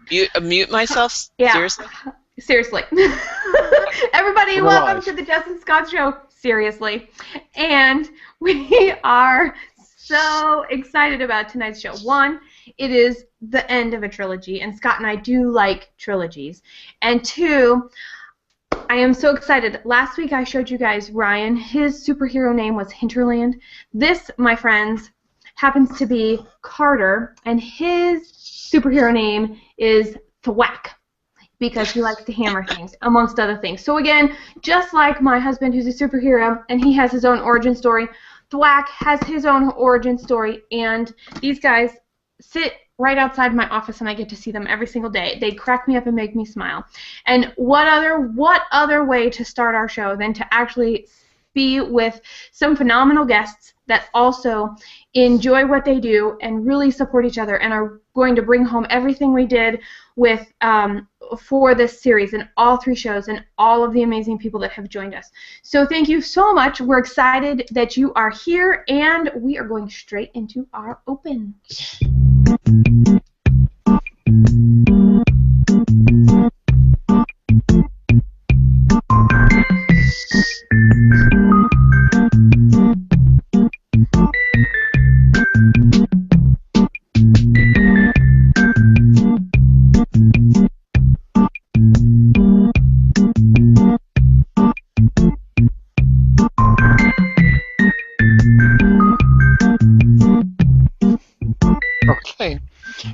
Mute myself? Yeah. Seriously? Seriously. Everybody, welcome to the Jess and Scott Show. Seriously. And we are so excited about tonight's show. One, it is the end of a trilogy, and Scott and I do like trilogies. And two, I am so excited. Last week I showed you guys Ryan. His superhero name was Hinterland. This, my friends, happens to be Carter, and his superhero name is Thwack, because he likes to hammer things, amongst other things. So again, just like my husband, who's a superhero, and he has his own origin story, Thwack has his own origin story, and these guys sit right outside my office, and I get to see them every single day. They crack me up and make me smile. And what other way to start our show than to actually be with some phenomenal guests that also enjoy what they do and really support each other and are going to bring home everything we did with for this series and all 3 shows and all of the amazing people that have joined us. So thank you so much. We're excited that you are here, and we are going straight into our open.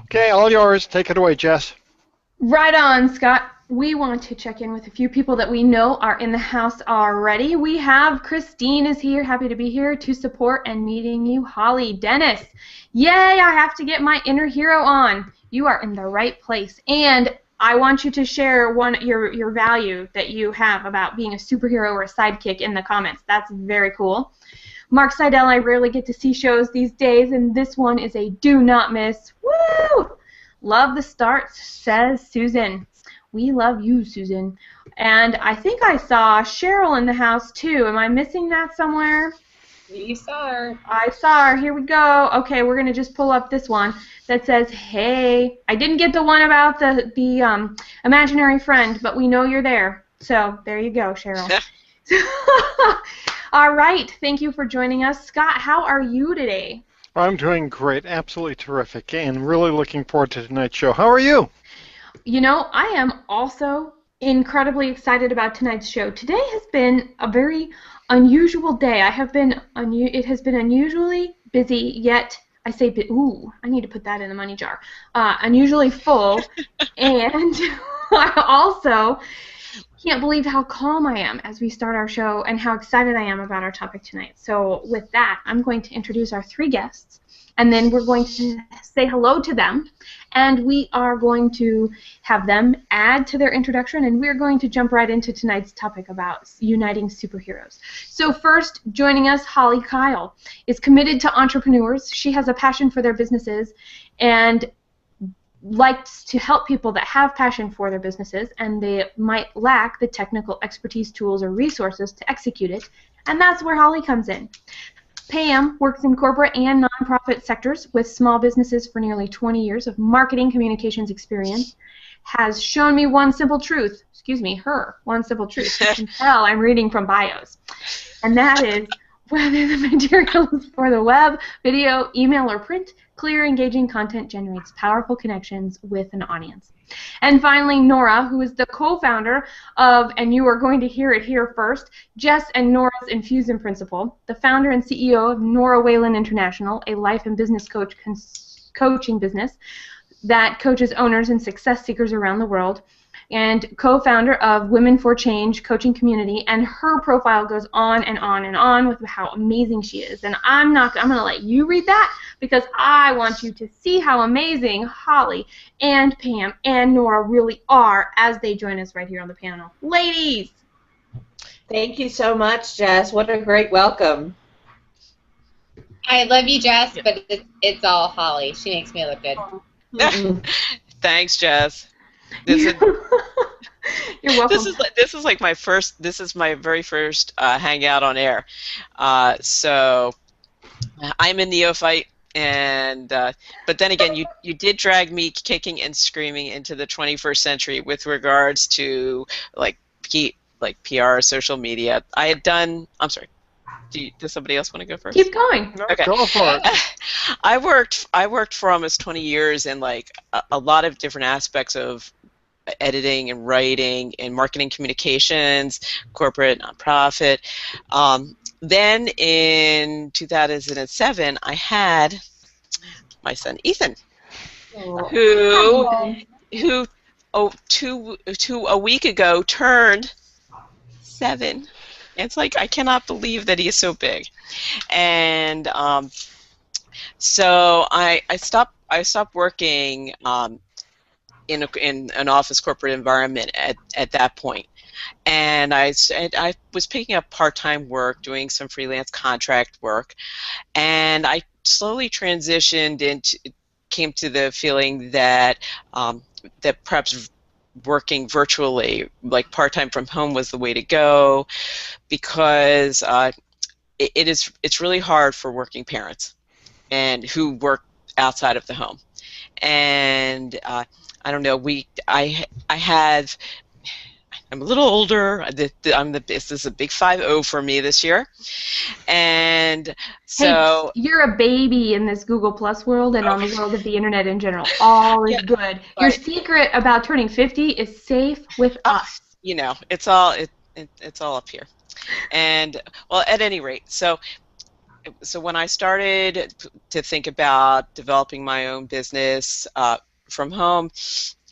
Okay, all yours. Take it away, Jess. Right on, Scott. We want to check in with a few people that we know are in the house already. We have Christine is here, happy to be here to support and meeting you. Holly, Dennis, yay, I have to get my inner hero on. You are in the right place. And I want you to share your value that you have about being a superhero or a sidekick in the comments. That's very cool. Mark Seidel, I rarely get to see shows these days, and this one is a do not miss. Woo! Love the start, says Susan. We love you, Susan. And I think I saw Cheryl in the house, too. Am I missing that somewhere? You saw her. I saw her. Here we go. Okay, we're going to just pull up this one that says, hey. I didn't get the one about the imaginary friend, but we know you're there. So there you go, Cheryl. All right. Thank you for joining us. Scott, how are you today? I'm doing great. Absolutely terrific. And really looking forward to tonight's show. How are you? You know, I am also incredibly excited about tonight's show. Today has been a very unusual day. It has been unusually busy, yet I say, ooh, I need to put that in the money jar. Unusually full, and I also can't believe how calm I am as we start our show and how excited I am about our topic tonight. So with that, I'm going to introduce our 3 guests, and then we're going to say hello to them, and we are going to have them add to their introduction, and we're going to jump right into tonight's topic about uniting superheroes. So first, joining us, Holly Kyle is committed to entrepreneurs. She has a passion for their businesses and likes to help people that have passion for their businesses and they might lack the technical expertise, tools, or resources to execute it, and that's where Holly comes in. Pam works in corporate and nonprofit sectors with small businesses for nearly 20 years of marketing communications experience, has shown me one simple truth, her one simple truth. You can tell I'm reading from bios, and that is whether the material is for the web, video, email, or print, clear, engaging content generates powerful connections with an audience. And finally, Nora, who is the co-founder of, and you are going to hear it here first, Jess and Nora's Infusion Principle, the founder and CEO of Nora Whalen International, a life and business coaching business that coaches owners and success seekers around the world, and co-founder of Women for Change coaching community, and her profile goes on and on and on with how amazing she is. And I'm going to let you read that because I want you to see how amazing Holly and Pam and Nora really are as they join us right here on the panel. Ladies! Thank you so much, Jess. What a great welcome. I love you, Jess, but it's all Holly. She makes me look good. Thanks, Jess. You're welcome. This is like my first. This is my very first hangout on air. So I'm a neophyte And but then again, you did drag me kicking and screaming into the 21st century with regards to like PR, social media. I had done. I'm sorry. Does somebody else want to go first? Keep going. No, Okay. go for it. I worked for almost 20 years in like a lot of different aspects of editing and writing and marketing communications, corporate, nonprofit. Then in 2007, I had my son Ethan, who a week ago turned 7. It's like I cannot believe that he is so big, and so I stopped working in an office corporate environment at that point. And I was picking up part-time work, doing some freelance contract work, and I slowly transitioned came to the feeling that that perhaps working virtually, like part-time from home, was the way to go, because it's really hard for working parents and who work outside of the home. And I don't know. I'm a little older. This is a big 5-0 for me this year, and so hey, you're a baby in this Google Plus world and on the world of the internet in general. All is good. Your secret about turning 50 is safe with us. You know, it's all up here, and well, at any rate, so when I started to think about developing my own business from home,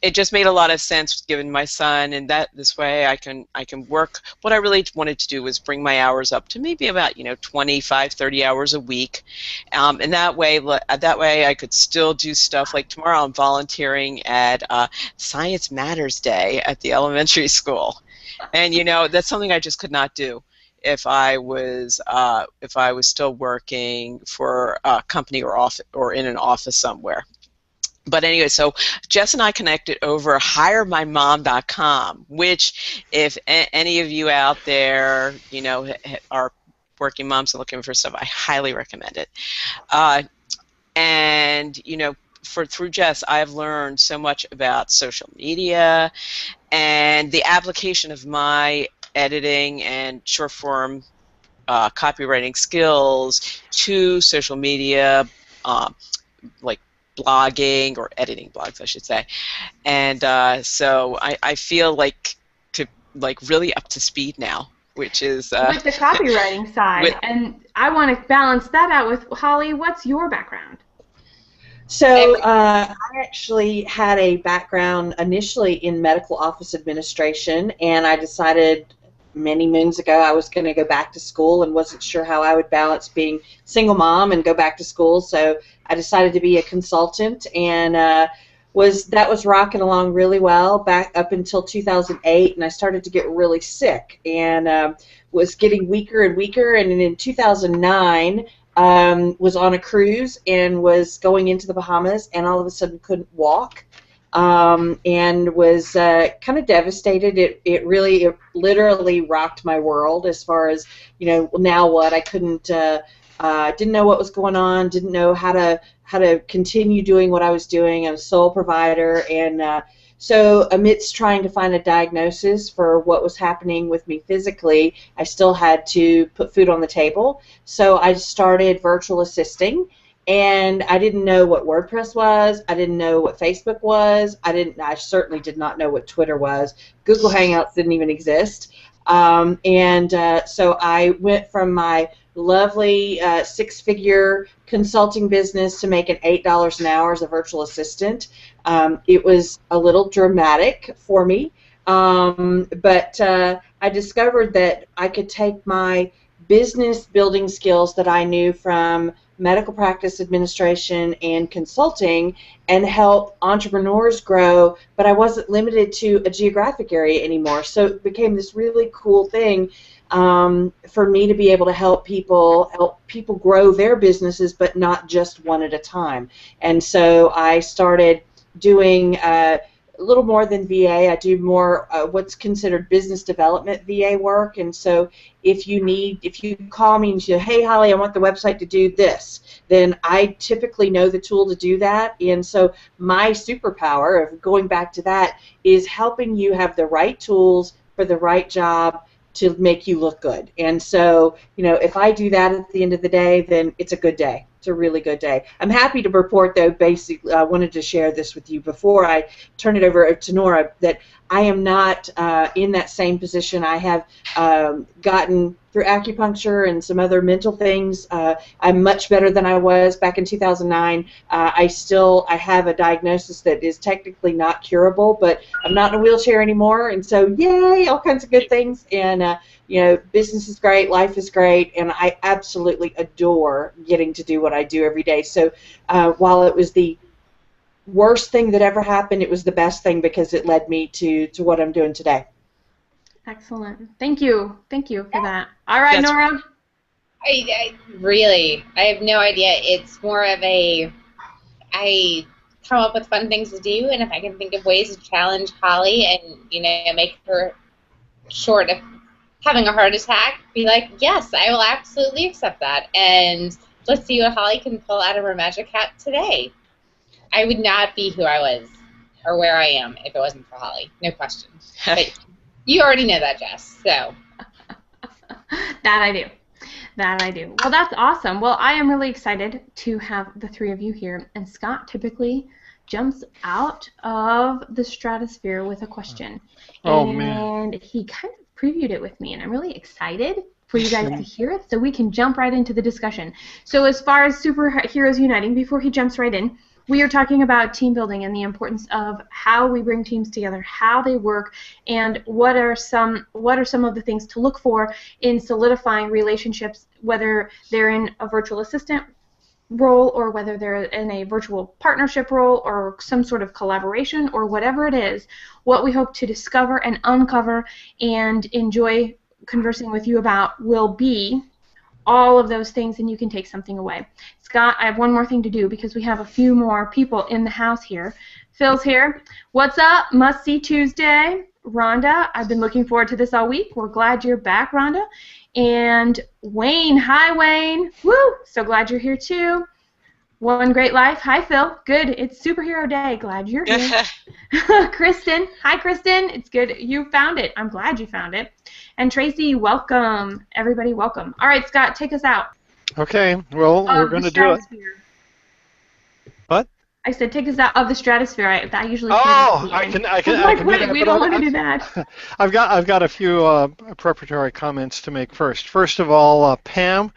it just made a lot of sense given my son, and that this way I can work. What I really wanted to do was bring my hours up to maybe about 25, 30 hours a week, and that way I could still do stuff like tomorrow. I'm volunteering at Science Matters Day at the elementary school, and that's something I just could not do if I was still working for a company or in an office somewhere. But anyway, so Jess and I connected over HireMyMom.com, which, if any of you out there, are working moms and looking for stuff, I highly recommend it. And through Jess, I've learned so much about social media and the application of my editing and short form copywriting skills to social media, like blogging, or editing blogs, I should say. And so I feel like really up to speed now, which is with the copywriting side. And I want to balance that out with Holly. What's your background? So I actually had a background initially in medical office administration, and I decided many moons ago I was going to go back to school and wasn't sure how I would balance being single mom and go back to school. So I decided to be a consultant, and that was rocking along really well back up until 2008, and I started to get really sick and was getting weaker and weaker. And in 2009 was on a cruise and was going into the Bahamas, and all of a sudden couldn't walk. And was kind of devastated. It literally rocked my world as far as, now what? I couldn't, didn't know what was going on, didn't know how to continue doing what I was doing. I was a sole provider, and so amidst trying to find a diagnosis for what was happening with me physically, I still had to put food on the table. So I started virtual assisting. And I didn't know what WordPress was. I didn't know what Facebook was. I certainly did not know what Twitter was. Google Hangouts didn't even exist. So I went from my lovely 6-figure consulting business to making $8 an hour as a virtual assistant. It was a little dramatic for me, but I discovered that I could take my business building skills that I knew from medical practice administration and consulting and help entrepreneurs grow, but I wasn't limited to a geographic area anymore. So it became this really cool thing for me to be able to help people grow their businesses, but not just one at a time. And so I started doing a little more than VA. I do more what's considered business development VA work. And so if you call me and you say, hey, Holly, I want the website to do this, then I typically know the tool to do that. And so my superpower of going back to that is helping you have the right tools for the right job to make you look good. And so, if I do that at the end of the day, then it's a good day. It's a really good day. I'm happy to report, though, basically, I wanted to share this with you before I turn it over to Nora, that I am not in that same position. I have gotten through acupuncture and some other mental things. I'm much better than I was back in 2009. I have a diagnosis that is technically not curable, but I'm not in a wheelchair anymore, and so yay, all kinds of good things. And business is great, life is great, and I absolutely adore getting to do what I do every day. So while it was the worst thing that ever happened, it was the best thing because it led me to what I'm doing today. Excellent. Thank you. Thank you for that. All right, Nora. I have no idea. It's more of I come up with fun things to do, and if I can think of ways to challenge Holly and, make her short of having a heart attack, be like, yes, I will absolutely accept that. And let's see what Holly can pull out of her magic hat today. I would not be who I was or where I am if it wasn't for Holly. No question. But you already know that, Jess. So That I do. That I do. Well, that's awesome. Well, I am really excited to have the three of you here. And Scott typically jumps out of the stratosphere with a question. Oh, and man. He kind of previewed it with me, and I'm really excited for you guys to hear it so we can jump right into the discussion. So as far as Superheroes Uniting, before he jumps right in, we are talking about team building and the importance of how we bring teams together, how they work, and what are some of the things to look for in solidifying relationships, whether they're in a virtual assistant role or whether they're in a virtual partnership role or some sort of collaboration or whatever it is. What we hope to discover and uncover and enjoy conversing with you about will be all of those things, and you can take something away. Scott, I have one more thing to do because we have a few more people in the house here. Phil's here. What's up? Must See Tuesday. Rhonda, I've been looking forward to this all week. We're glad you're back, Rhonda. And Wayne. Hi, Wayne. Woo! So glad you're here, too. One Great Life. Hi, Phil. Good. It's Superhero Day. Glad you're here. Kristen. Hi, Kristen. It's good you found it. I'm glad you found it. And Tracy, welcome. Everybody, welcome. All right, Scott, take us out. Okay. Well, we're going to do it. What? I said take us out of the stratosphere. I usually say I that. can Wait, we don't want to do that. I've got a few preparatory comments to make first. First of all, Pam,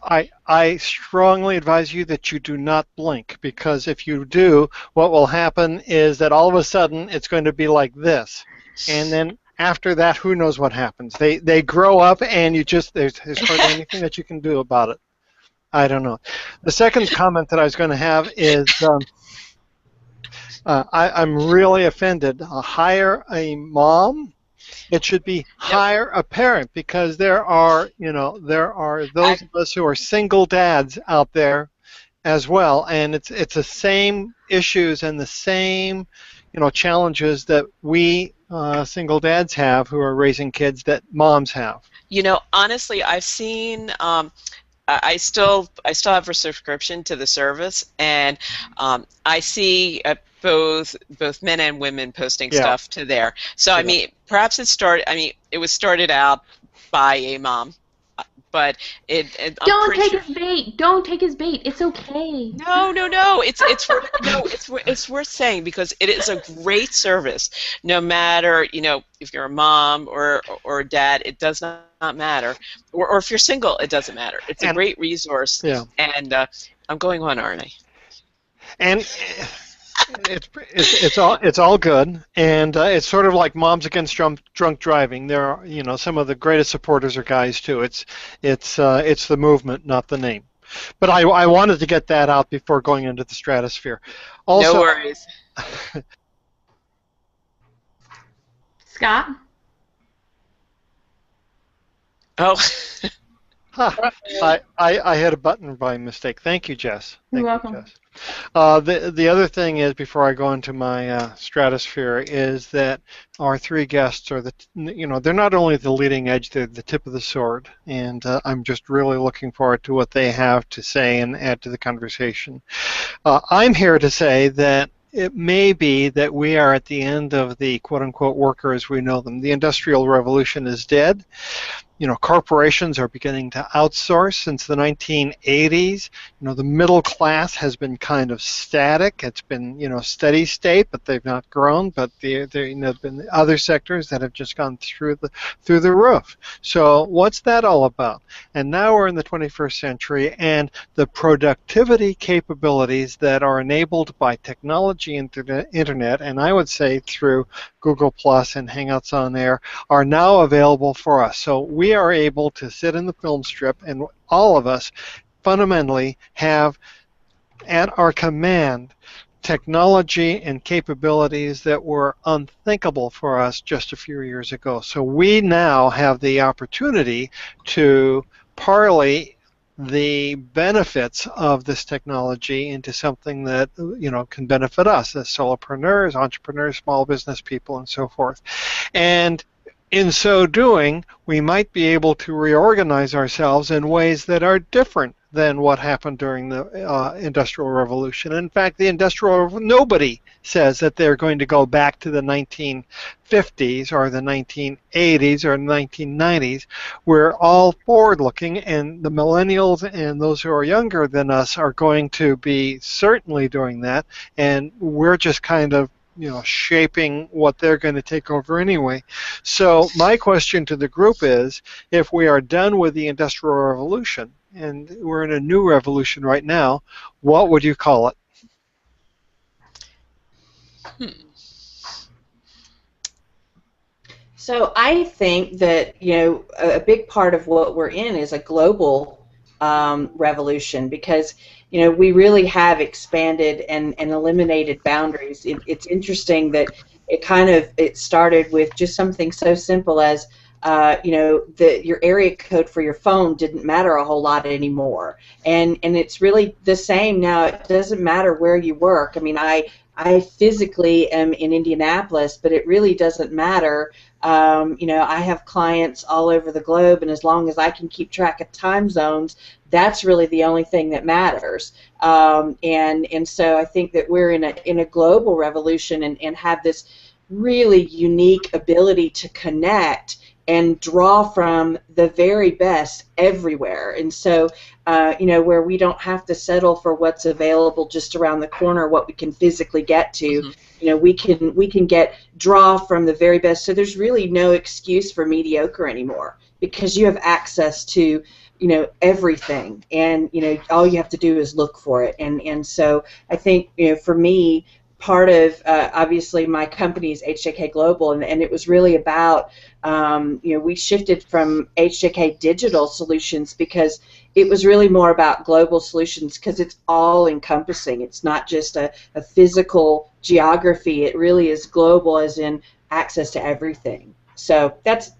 I strongly advise you that you do not blink, because if you do, what will happen is that all of a sudden it's going to be like this, and then after that, who knows what happens? They grow up, and there's hardly anything that you can do about it. I don't know. The second comment that I was going to have is I'm really offended. Hire a mom. It should be hire a parent, because there are those of us who are single dads out there as well, and it's the same issues and the same challenges that we single dads have who are raising kids that moms have. Honestly, I've seen. I still have a subscription to the service, and I see both men and women posting stuff to there. So I mean, perhaps it was started out by a mom, but Don't take his bait. Don't take his bait. It's okay. No. It's worth saying, because it is a great service. No matter if you're a mom or a dad, it does not matter. Or if you're single, it doesn't matter. It's a great resource. Yeah. And I'm going on, aren't I? And it's all good, and it's sort of like Moms Against Drunk Driving. There are some of the greatest supporters are guys too. It's the movement, not the name. But I wanted to get that out before going into the stratosphere. Also, no worries. Scott? Oh. I hit a button by mistake. Thank you, Jess. You're welcome. Jess. The other thing is, before I go into my stratosphere, is that our three guests are they're not only the leading edge, they're the tip of the sword, and I'm just really looking forward to what they have to say and add to the conversation. I'm here to say that it may be that we are at the end of the quote-unquote worker as we know them. The Industrial Revolution is dead. Corporations are beginning to outsource since the 1980s. The middle class has been kind of static. It's been, steady state, but they've not grown. But there've been other sectors that have just gone through the roof. So what's that all about? And now we're in the 21st century, and the productivity capabilities that are enabled by technology and internet, and I would say through Google Plus and Hangouts on Air, are now available for us. So we are able to sit in the film strip, and all of us fundamentally have at our command technology and capabilities that were unthinkable for us just a few years ago. So we now have the opportunity to parlay the benefits of this technology into something that can benefit us as solopreneurs, entrepreneurs, small business people, and so forth. And in so doing, we might be able to reorganize ourselves in ways that are different than what happened during the Industrial Revolution. In fact, nobody says that they're going to go back to the 1950s or the 1980s or 1990s. We're all forward-looking, and the millennials and those who are younger than us are going to be certainly doing that, and we're just kind of shaping what they're going to take over anyway. So my question to the group is, if we are done with the Industrial Revolution and we're in a new revolution right now, what would you call it? So I think that a big part of what we're in is a global revolution, because we really have expanded and eliminated boundaries. It's interesting that it started with just something so simple as your area code for your phone didn't matter a whole lot anymore, and it's really the same now. It doesn't matter where you work. I mean, I physically am in Indianapolis, but it really doesn't matter. I have clients all over the globe, and as long as I can keep track of time zones, that's really the only thing that matters. And so I think that we're in a global revolution and have this really unique ability to connect and draw from the very best everywhere. And so, where we don't have to settle for what's available just around the corner, what we can physically get to, we can draw from the very best. So there's really no excuse for mediocre anymore, because you have access to everything, and all you have to do is look for it. And so I think for me, part of obviously my company is HJK Global, and it was really about we shifted from HJK Digital Solutions because it was really more about global solutions, because it's all encompassing. It's not just a physical geography. It really is global, as in access to everything. So that's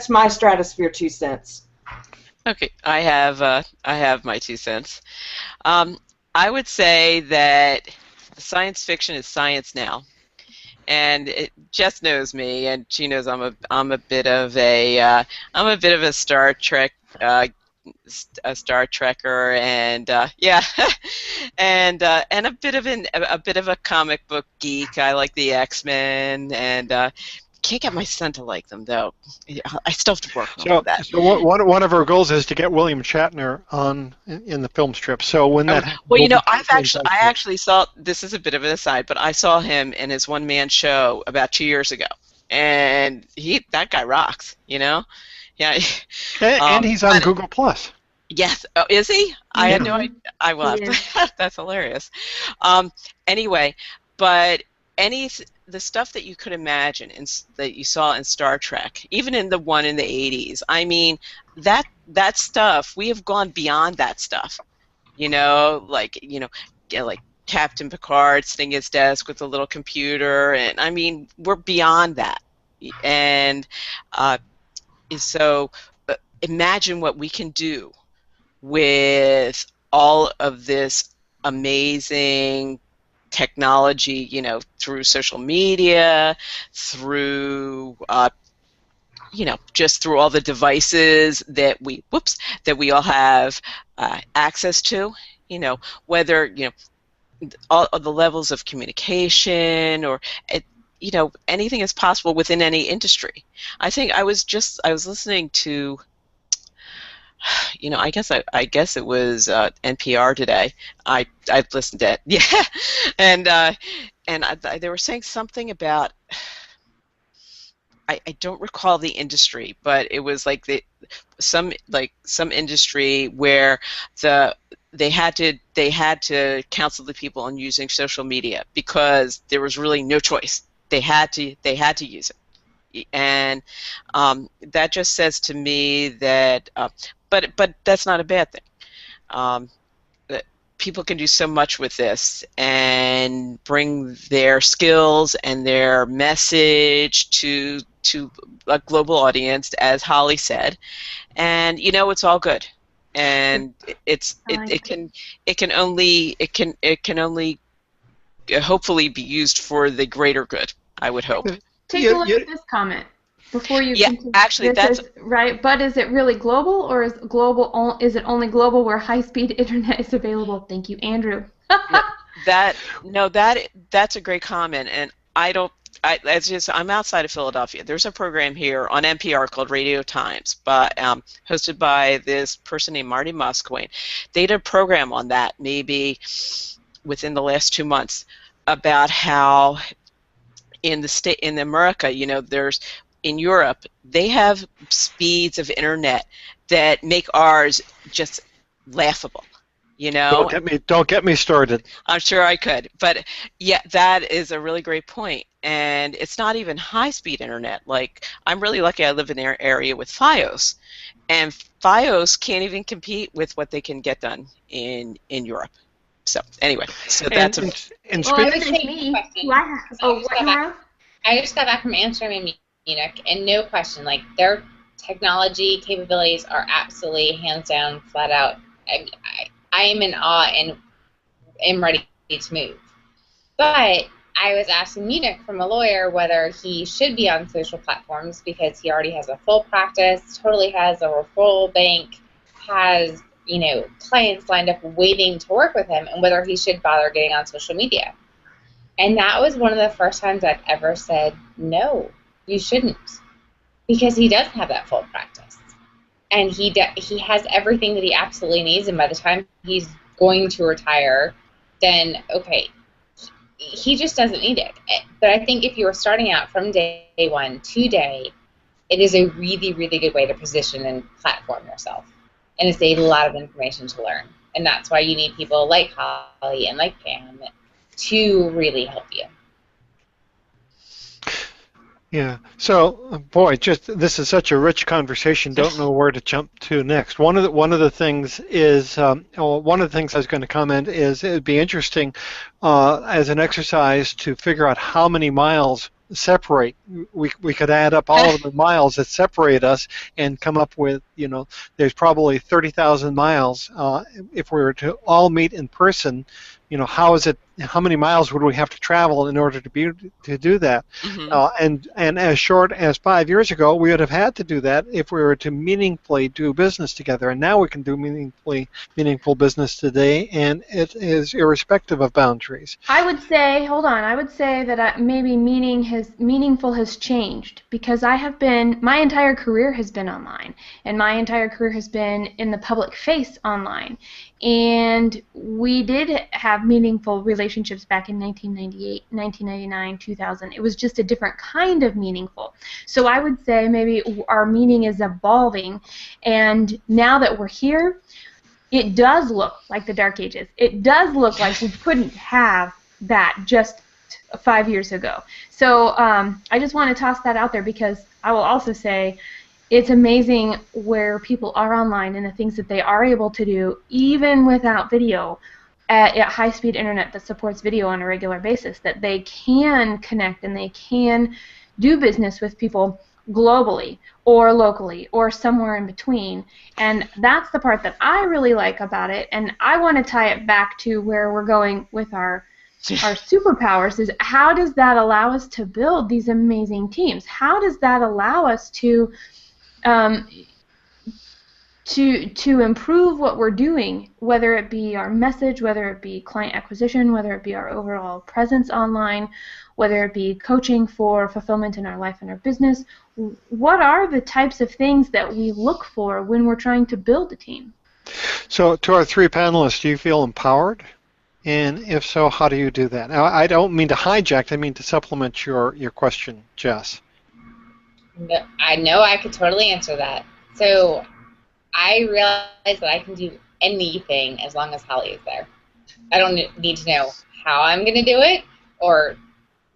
my stratosphere 2 cents. Okay, I have my 2 cents. I would say that science fiction is science now, and Jess knows me, and she knows I'm a bit of a Star Trek a Star Trekker, and yeah, and a bit of a comic book geek. I like the X-Men, and can't get my son to like them, though. I still have to work on that. So one of our goals is to get William Shatner on in the film strip. So when that well, I actually saw, this is a bit of an aside, but I saw him in his one-man show about 2 years ago, and that guy rocks, Yeah. And he's on Google Plus. Yes. Oh, is he? I had no idea. I was. Yeah. That's hilarious. Anyway, but the stuff that you could imagine that you saw in Star Trek, even in the one in the 80s, I mean, that stuff, we have gone beyond that stuff. Like Captain Picard sitting at his desk with a little computer, and I mean, we're beyond that. And so imagine what we can do with all of this amazing technology, you know, through social media, through you know, just through all the devices that we all have access to, you know, whether, you know, all of the levels of communication or it, you know, anything is possible within any industry. I think I was listening to, you know, I guess it was NPR today. I listened to it, yeah, and they were saying something about, I don't recall the industry, but it was like some industry where the they had to counsel the people on using social media because there was really no choice. They had to use it, and that just says to me that, but that's not a bad thing. That people can do so much with this and bring their skills and their message to a global audience, as Holly said, and you know it's all good, and it can only hopefully be used for the greater good. I would hope. Take a look at this comment before you Yeah, continue. actually, This is right, but is it really global, or is it only global where high-speed internet is available? Thank you, Andrew. That's a great comment, and I'm outside of Philadelphia. There's a program here on NPR called Radio Times, hosted by this person named Marty Musquine. They did a program on that maybe within the last 2 months about how in America, you know, in Europe, they have speeds of internet that make ours just laughable. You know, Don't get me started. I'm sure I could, but yeah, that is a really great point. And it's not even high-speed internet. Like, I'm really lucky I live in an area with FiOS, and FiOS can't even compete with what they can get done in Europe. So anyway, so that's and Well, I speaking. think me. What, Nora? I just got back from Amsterdam and Munich, and no question, like their technology capabilities are absolutely hands down, flat out. I am in awe and am ready to move. But I was asking Munich from a lawyer whether he should be on social platforms because he already has a full practice, totally has a referral bank, has, you know, clients lined up waiting to work with him, and whether he should bother getting on social media. And that was one of the first times I've ever said, no, you shouldn't, because he does have that full practice. And he has everything that he absolutely needs, and by the time he's going to retire, then, okay, he just doesn't need it. But I think if you were starting out from day one today, it is a really, really good way to position and platform yourself. And it's a lot of information to learn. And that's why you need people like Holly and like Pam to really help you. Yeah. So, boy, this is such a rich conversation. Don't know where to jump to next. One of the things is one of the things I was going to comment is it would be interesting as an exercise to figure out how many miles separate. We could add up all of the miles that separate us and come up with, you know, there's probably 30,000 miles. If we were to all meet in person, you know, how many miles would we have to travel in order to do that? Mm-hmm. And as short as 5 years ago, we would have had to do that if we were to meaningfully do business together. And now we can do meaningful business today, and it is irrespective of boundaries. I would say that maybe meaningful has changed, because my entire career has been online, and my entire career has been in the public face online. And we did have meaningful relationships back in 1998, 1999, 2000. It was just a different kind of meaningful. So I would say maybe our meaning is evolving, and now that we're here, it does look like the Dark Ages. It does look like we couldn't have that just 5 years ago. So I just want to toss that out there, because I will also say it's amazing where people are online and the things that they are able to do, even without video, at high-speed internet that supports video on a regular basis, that they can connect and they can do business with people globally or locally or somewhere in between. And that's the part that I really like about it. And I want to tie it back to where we're going with our superpowers, is how does that allow us to build these amazing teams? How does that allow us to um, to improve what we're doing, whether it be our message, whether it be client acquisition, whether it be our overall presence online, whether it be coaching for fulfillment in our life and our business? What are the types of things that we look for when we're trying to build a team? So to our three panelists, do you feel empowered? And if so, how do you do that? Now, I don't mean to hijack, I mean to supplement your question, Jess. I know I could totally answer that. So I realize that I can do anything as long as Holly is there. I don't need to know how I'm going to do it or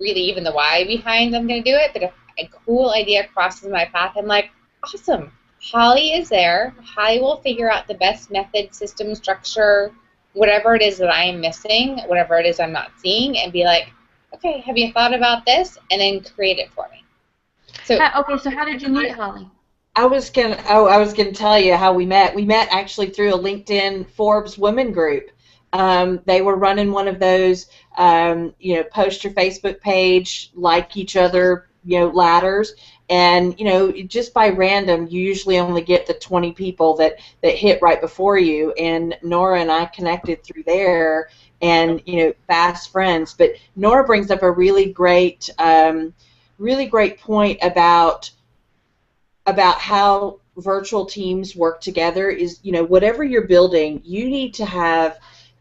really even the why behind I'm going to do it, but if a cool idea crosses my path, I'm like, awesome. Holly is there. Holly will figure out the best method, system, structure, whatever it is that I am missing, whatever it is I'm not seeing, and be like, okay, have you thought about this? And then create it for me. So Okay, so how did you meet Holly? I was gonna tell you how we met. We met actually through a LinkedIn Forbes women group. They were running one of those, post your Facebook page, like each other, ladders, and just by random, you usually only get the 20 people that hit right before you. And Nora and I connected through there, and fast friends. But Nora brings up a really great point about how virtual teams work together. Is whatever you're building, you need to have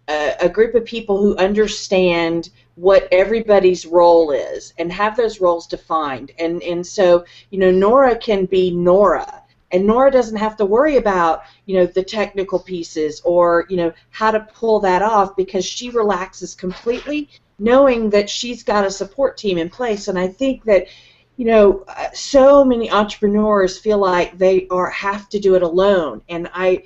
a group of people who understand what everybody's role is and have those roles defined. And so Nora can be Nora, and Nora doesn't have to worry about the technical pieces or how to pull that off, because she relaxes completely knowing that she's got a support team in place. And I think that so many entrepreneurs feel like they have to do it alone, and I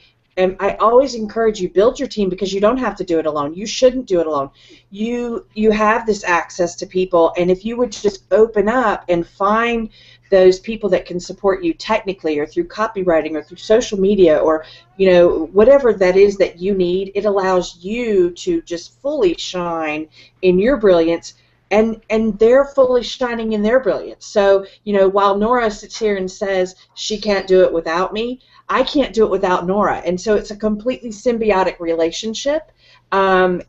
always encourage you, build your team, because you don't have to do it alone. You shouldn't do it alone. You have this access to people, and if you would just open up and find those people that can support you technically or through copywriting or through social media or whatever that is that you need, it allows you to just fully shine in your brilliance. And they're fully shining in their brilliance. So, while Nora sits here and says she can't do it without me, I can't do it without Nora. And so it's a completely symbiotic relationship. As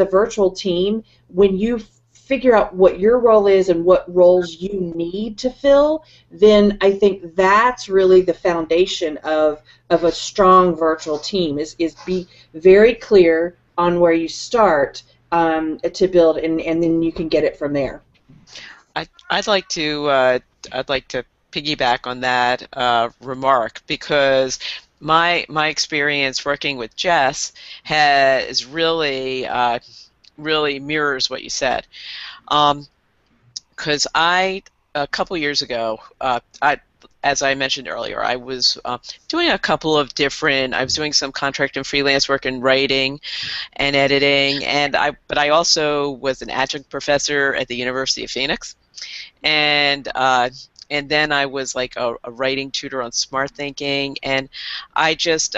a virtual team, when you figure out what your role is and what roles you need to fill, then I think that's really the foundation of a strong virtual team, is be very clear on where you start to build, and then you can get it from there. I'd like to piggyback on that remark, because my experience working with Jess has really mirrors what you said. Because a couple years ago, as I mentioned earlier, I was doing a couple of different. I was doing some contract and freelance work in writing and editing, but I also was an adjunct professor at the University of Phoenix, and then I was like a writing tutor on smart thinking, and I just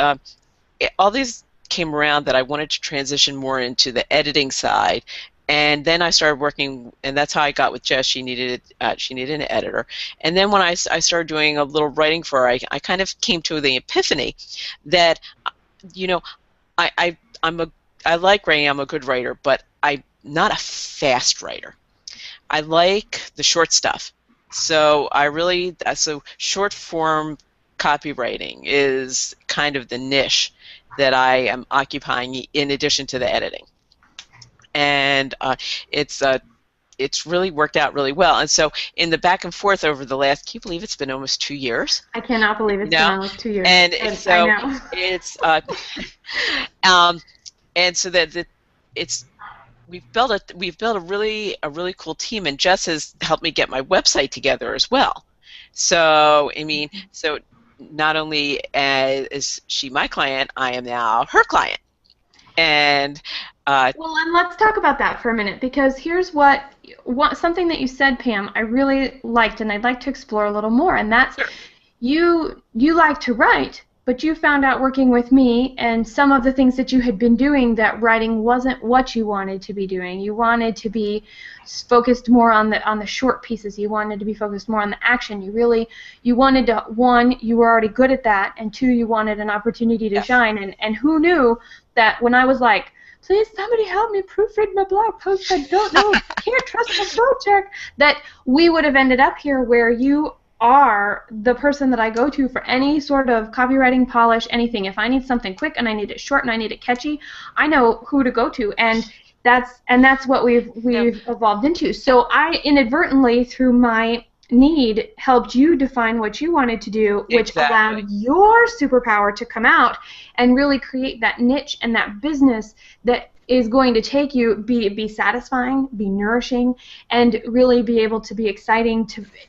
all these came around that I wanted to transition more into the editing side. And then I started working, and that's how I got with Jess. She needed an editor. And then when I started doing a little writing for her, I kind of came to the epiphany that, I like writing. I'm a good writer, but I'm not a fast writer. I like the short stuff. So short form copywriting is kind of the niche that I am occupying in addition to the editing. And it's really worked out really well. And so in the back and forth over the last, can you believe it's been almost 2 years? I cannot believe it's been almost 2 years. And so I know. it's and so that we've built a really cool team, and Jess has helped me get my website together as well. So so not only is she my client, I am now her client. And Well, and let's talk about that for a minute, because here's what something that you said, Pam, I really liked, and I'd like to explore a little more, and that's you like to write, but you found out working with me and some of the things that you had been doing that writing wasn't what you wanted to be doing. You wanted to be focused more on the short pieces. You wanted to be focused more on the action. You wanted to, one, you were already good at that, and two, you wanted an opportunity to shine. And who knew that when I was like, please somebody help me proofread my blog post, I don't know, can't trust my spell check, that we would have ended up here where you are the person that I go to for any sort of copywriting polish, anything. If I need something quick and I need it short and I need it catchy, I know who to go to, and that's what we've evolved into. So I inadvertently, through my need, helped you define what you wanted to do, which allowed your superpower to come out and really create that niche and that business that is going to take you, be satisfying, be nourishing, and really be able to be exciting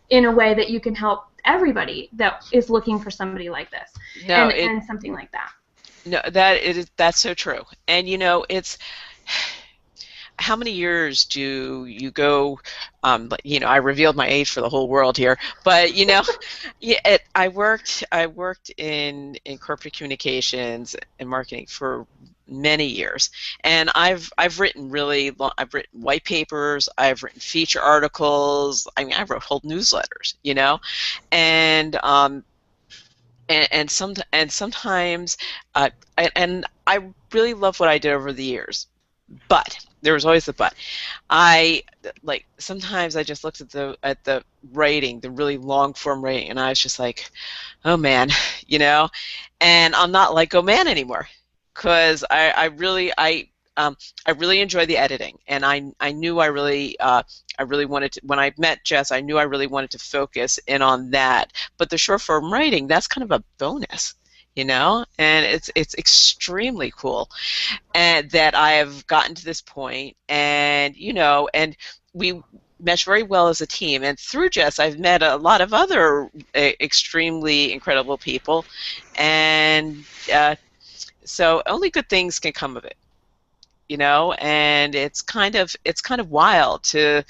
in a way that you can help everybody that is looking for somebody like this, and something like that. No, that's so true. And it's how many years do you go? I revealed my age for the whole world here, but I worked in corporate communications and marketing for many years, and I've written I've written white papers, I've written feature articles. I mean, I wrote whole newsletters, and sometimes and I really love what I did over the years, but there was always the but. Sometimes I just looked at the writing, the really long form writing, and I was just like, oh man, and I'm not like, oh man anymore, because I really enjoy the editing, and I knew I really wanted to. When I met Jess, I knew I really wanted to focus in on that. But the short form writing, that's kind of a bonus, and it's extremely cool, and that I have gotten to this point, and and we mesh very well as a team. And through Jess, I've met a lot of other extremely incredible people, and so only good things can come of it, and it's kind of wild to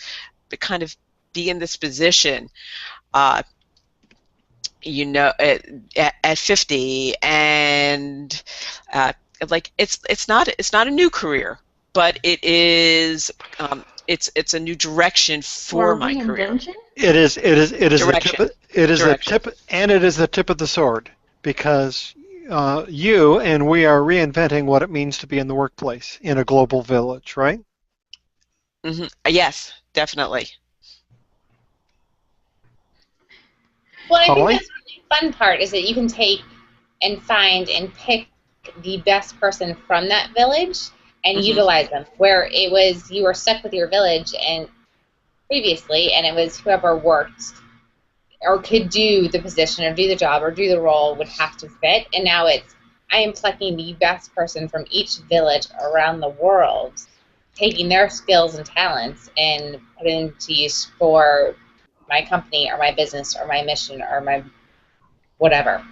kind of be in this position, at 50, and it's not a new career, but it is it's a new direction for my career. It is Direction. It is the tip, and it is the tip of the sword, because you and we are reinventing what it means to be in the workplace in a global village, right? Mm-hmm. Yes, definitely. Well, I think that's the fun part, is that you can take and find and pick the best person from that village and utilize them. Where it was, you were stuck with your village and previously, and it was whoever worked or could do the position or do the job or do the role would have to fit. And now it's, I am plucking the best person from each village around the world, taking their skills and talents and putting them to use for my company or my business or my mission or my whatever.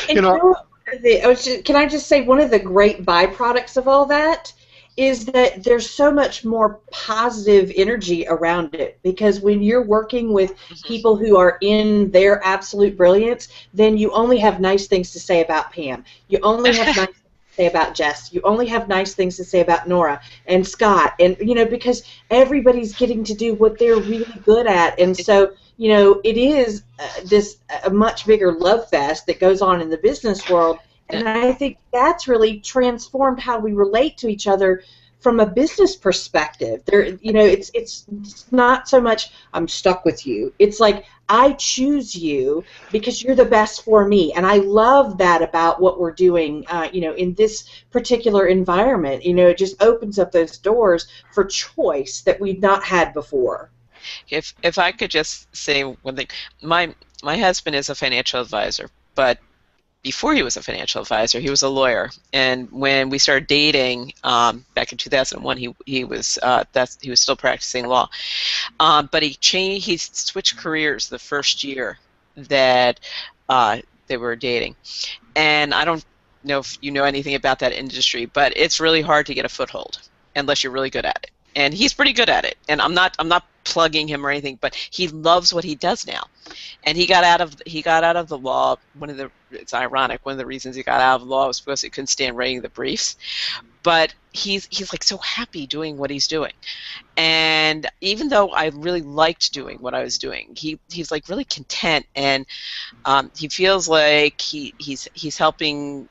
Can I just say, one of the great byproducts of all that is that there's so much more positive energy around it, because when you're working with people who are in their absolute brilliance, then you only have nice things to say about Pam. You only have nice things to say about Jess. You only have nice things to say about Nora and Scott, and because everybody's getting to do what they're really good at, and so it is a much bigger love fest that goes on in the business world. And I think that's really transformed how we relate to each other from a business perspective. It's not so much I'm stuck with you. It's like, I choose you because you're the best for me. And I love that about what we're doing, in this particular environment. It just opens up those doors for choice that we've not had before. If I could just say one thing, my husband is a financial advisor, but before he was a financial advisor, he was a lawyer. And when we started dating back in 2001, he was still practicing law. But he switched careers the first year that they were dating. And I don't know if you know anything about that industry, but it's really hard to get a foothold unless you're really good at it. And he's pretty good at it. And I'm not plugging him or anything, but he loves what he does now. And he got out of the law. It's ironic. One of the reasons he got out of the law was because he couldn't stand writing the briefs. But he's like so happy doing what he's doing. And even though I really liked doing what I was doing, he's like really content, and he feels like he's helping.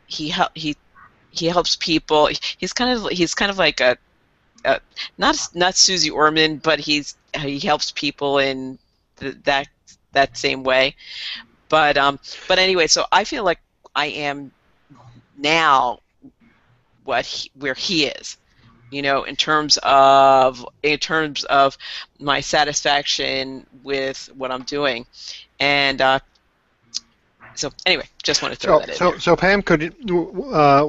He helps people. He's kind of like a not Susie Orman, but he helps people in that same way. But anyway, so I feel like I am now where he is, in terms of my satisfaction with what I'm doing, and so anyway, just want to throw that in there. So Pam,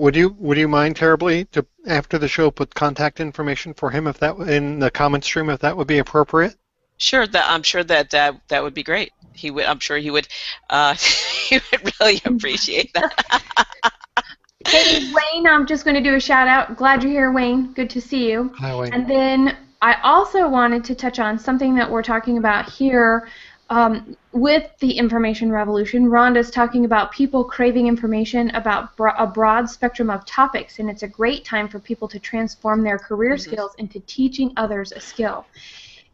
would you mind terribly to after the show put contact information for him if that in the comment stream if that would be appropriate? Sure, I'm sure that would be great. I'm sure he would he would really appreciate that. Hey, Wayne, I'm just going to do a shout out. Glad you're here, Wayne. Good to see you. Hi, Wayne. And then I also wanted to touch on something that we're talking about here with the information revolution. Rhonda's talking about people craving information about a broad spectrum of topics, and it's a great time for people to transform their career skills into teaching others a skill.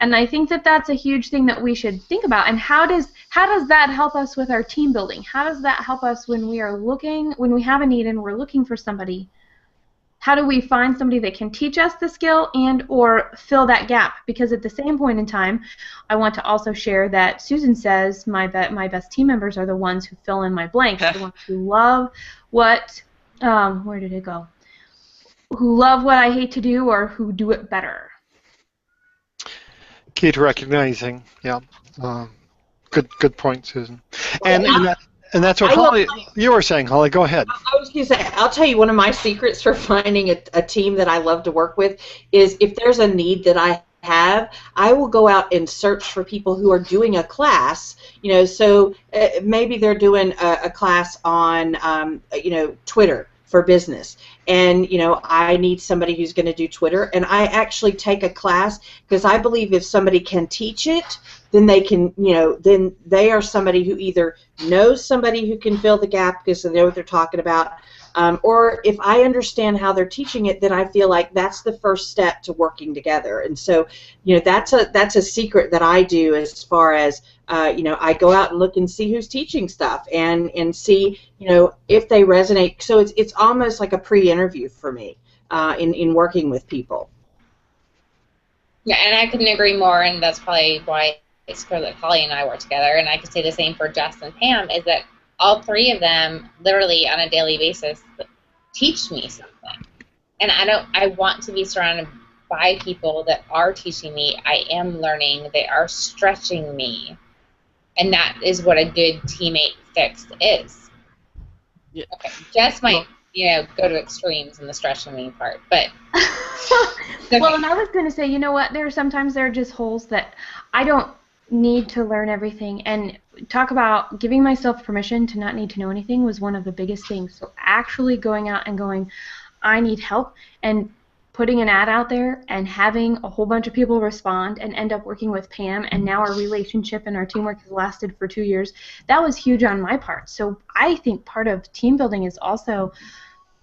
And I think that that's a huge thing that we should think about. And how does that help us with our team building? How does that help us when we have a need and we're looking for somebody? How do we find somebody that can teach us the skill and or fill that gap? Because at the same point in time, I want to also share that Susan says my best team members are the ones who fill in my blanks, the ones who love what, where did it go? Who love what I hate to do or who do it better. Key to recognizing, yeah. Good point, Susan. And that's what Holly, you were saying, Holly. Go ahead. I was going to say, I'll tell you one of my secrets for finding a team that I love to work with is if there's a need that I have, I will go out and search for people who are doing a class. So maybe they're doing a class on, Twitter for business. And, I need somebody who's going to do Twitter. And I actually take a class because I believe if somebody can teach it, then they can, then they are somebody who either knows somebody who can fill the gap because they know what they're talking about, or if I understand how they're teaching it, then I feel like that's the first step to working together. And so, that's a secret that I do as far as, I go out and look and see who's teaching stuff and see, if they resonate. So it's almost like a pre-interview for me in working with people. Yeah, and I couldn't agree more, and that's probably why it's clear that Holly and I work together, and I could say the same for Jess and Pam, is that all three of them literally on a daily basis teach me something. And I want to be surrounded by people that are teaching me. I am learning. They are stretching me. And that is what a good teammate fix is. Yeah. Okay. Jess might, go to extremes in the stretching me part, but okay. Well, and I was going to say, you know what? There are just holes that I don't need to learn everything, and talk about giving myself permission to not need to know anything was one of the biggest things. So actually going out and going, I need help, and putting an ad out there and having a whole bunch of people respond and end up working with Pam, and now our relationship and our teamwork has lasted for 2 years. That was huge on my part. So I think part of team building is also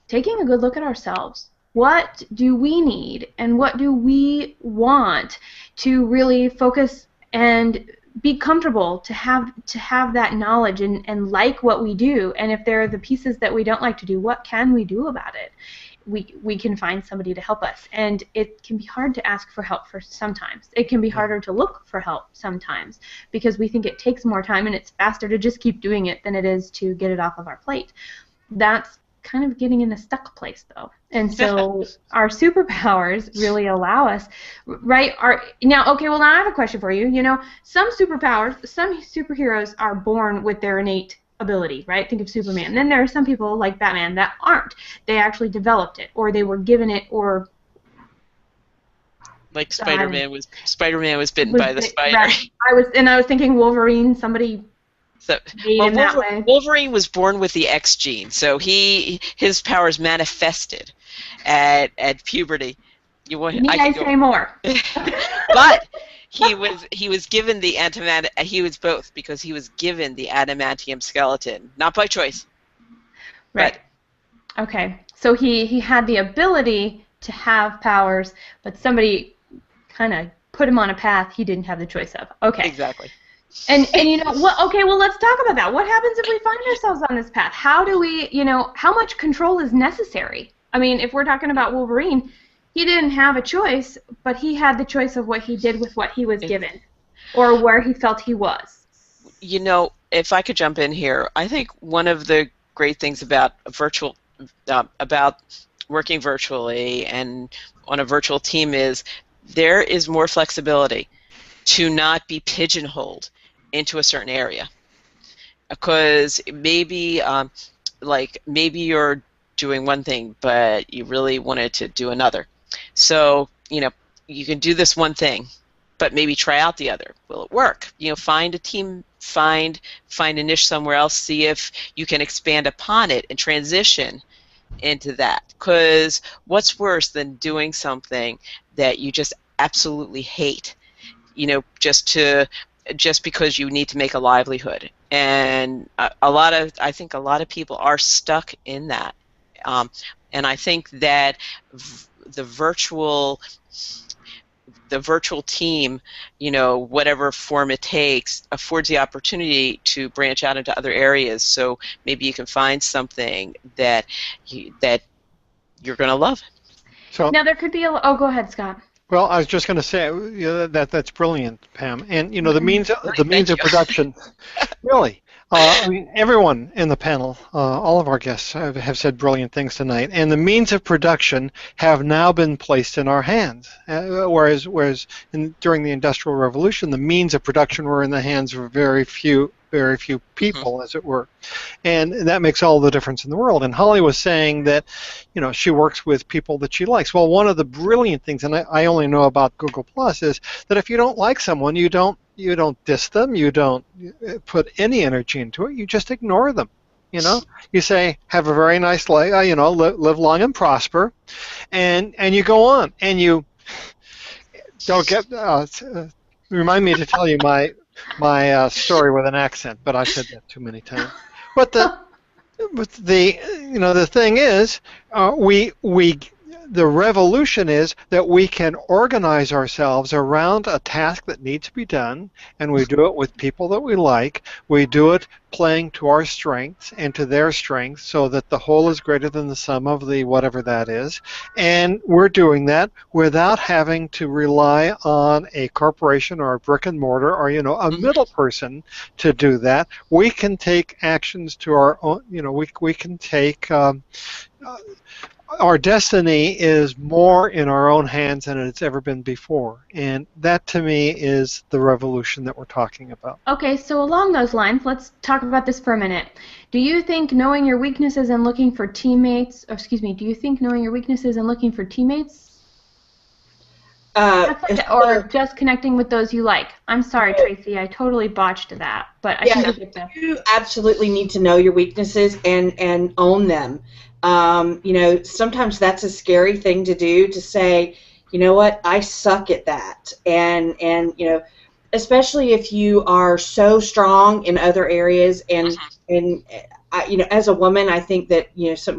taking a good look at ourselves. What do we need and what do we want to really focus and be comfortable to have that knowledge and like what we do, and if there are the pieces that we don't like to do, what can we do about it? We can find somebody to help us, and it can be hard to ask for help for sometimes. It can be harder to look for help sometimes because we think it takes more time and it's faster to just keep doing it than it is to get it off of our plate. That's kind of getting in a stuck place, though. And so our superpowers really allow us, right? Now I have a question for you. Some superheroes are born with their innate ability, right? Think of Superman. And then there are some people like Batman that aren't. They actually developed it, or they were given it, or like Spider-Man was bitten by the spider. Right. I was thinking Wolverine. Somebody So, Made well, him that way. Wolverine was born with the X gene, so his powers manifested at puberty. I Need I could go, say more? but he was given the he was both because he was given the adamantium skeleton, not by choice. Right. Okay. So he had the ability to have powers, but somebody kind of put him on a path he didn't have the choice of. Okay. Exactly. And you know what? Okay, well, let's talk about that. What happens if we find ourselves on this path? How do we, how much control is necessary? I mean, if we're talking about Wolverine, he didn't have a choice, but he had the choice of what he did with what he was given, or where he felt he was. If I could jump in here, I think one of the great things about about working virtually and on a virtual team is there is more flexibility to not be pigeonholed into a certain area, because maybe maybe you're doing one thing but you really wanted to do another, so you can do this one thing but maybe try out the other. Will it work? Find a team, find a niche somewhere else, see if you can expand upon it and transition into that, because what's worse than doing something that you just absolutely hate, just because you need to make a livelihood. And I think a lot of people are stuck in that, and I think that the virtual team, whatever form it takes, affords the opportunity to branch out into other areas. So maybe you can find something that you're going to love. So now there could be oh, go ahead, Scott. Well, I was just going to say that's brilliant, Pam. And the means of production, really. I mean, everyone in the panel, all of our guests have said brilliant things tonight. And the means of production have now been placed in our hands. Whereas during the Industrial Revolution, the means of production were in the hands of very few people, as it were. And that makes all the difference in the world. And Holly was saying that, she works with people that she likes. Well, one of the brilliant things, and I only know about Google Plus, is that if you don't like someone, you don't diss them, you don't put any energy into it, you just ignore them. You say, have a very nice life, live long and prosper, and you go on, and you don't get. Remind me to tell you my story with an accent, but I said that too many times. But the thing is, the revolution is that we can organize ourselves around a task that needs to be done, and we do it with people that we like. We do it playing to our strengths and to their strengths, so that the whole is greater than the sum of the whatever that is. And we're doing that without having to rely on a corporation or a brick and mortar or a middle person to do that. We can take actions to our own. We can take. Our destiny is more in our own hands than it's ever been before. And that, to me, is the revolution that we're talking about. Okay, so along those lines, let's talk about this for a minute. Do you think knowing your weaknesses and looking for teammates, do you think knowing your weaknesses and looking for teammates? Or just connecting with those you like? I'm sorry, Tracy, I totally botched that. But I think you absolutely need to know your weaknesses and own them. Sometimes that's a scary thing to do, to say, you know what, I suck at that. And especially if you are so strong in other areas, and as a woman, I think that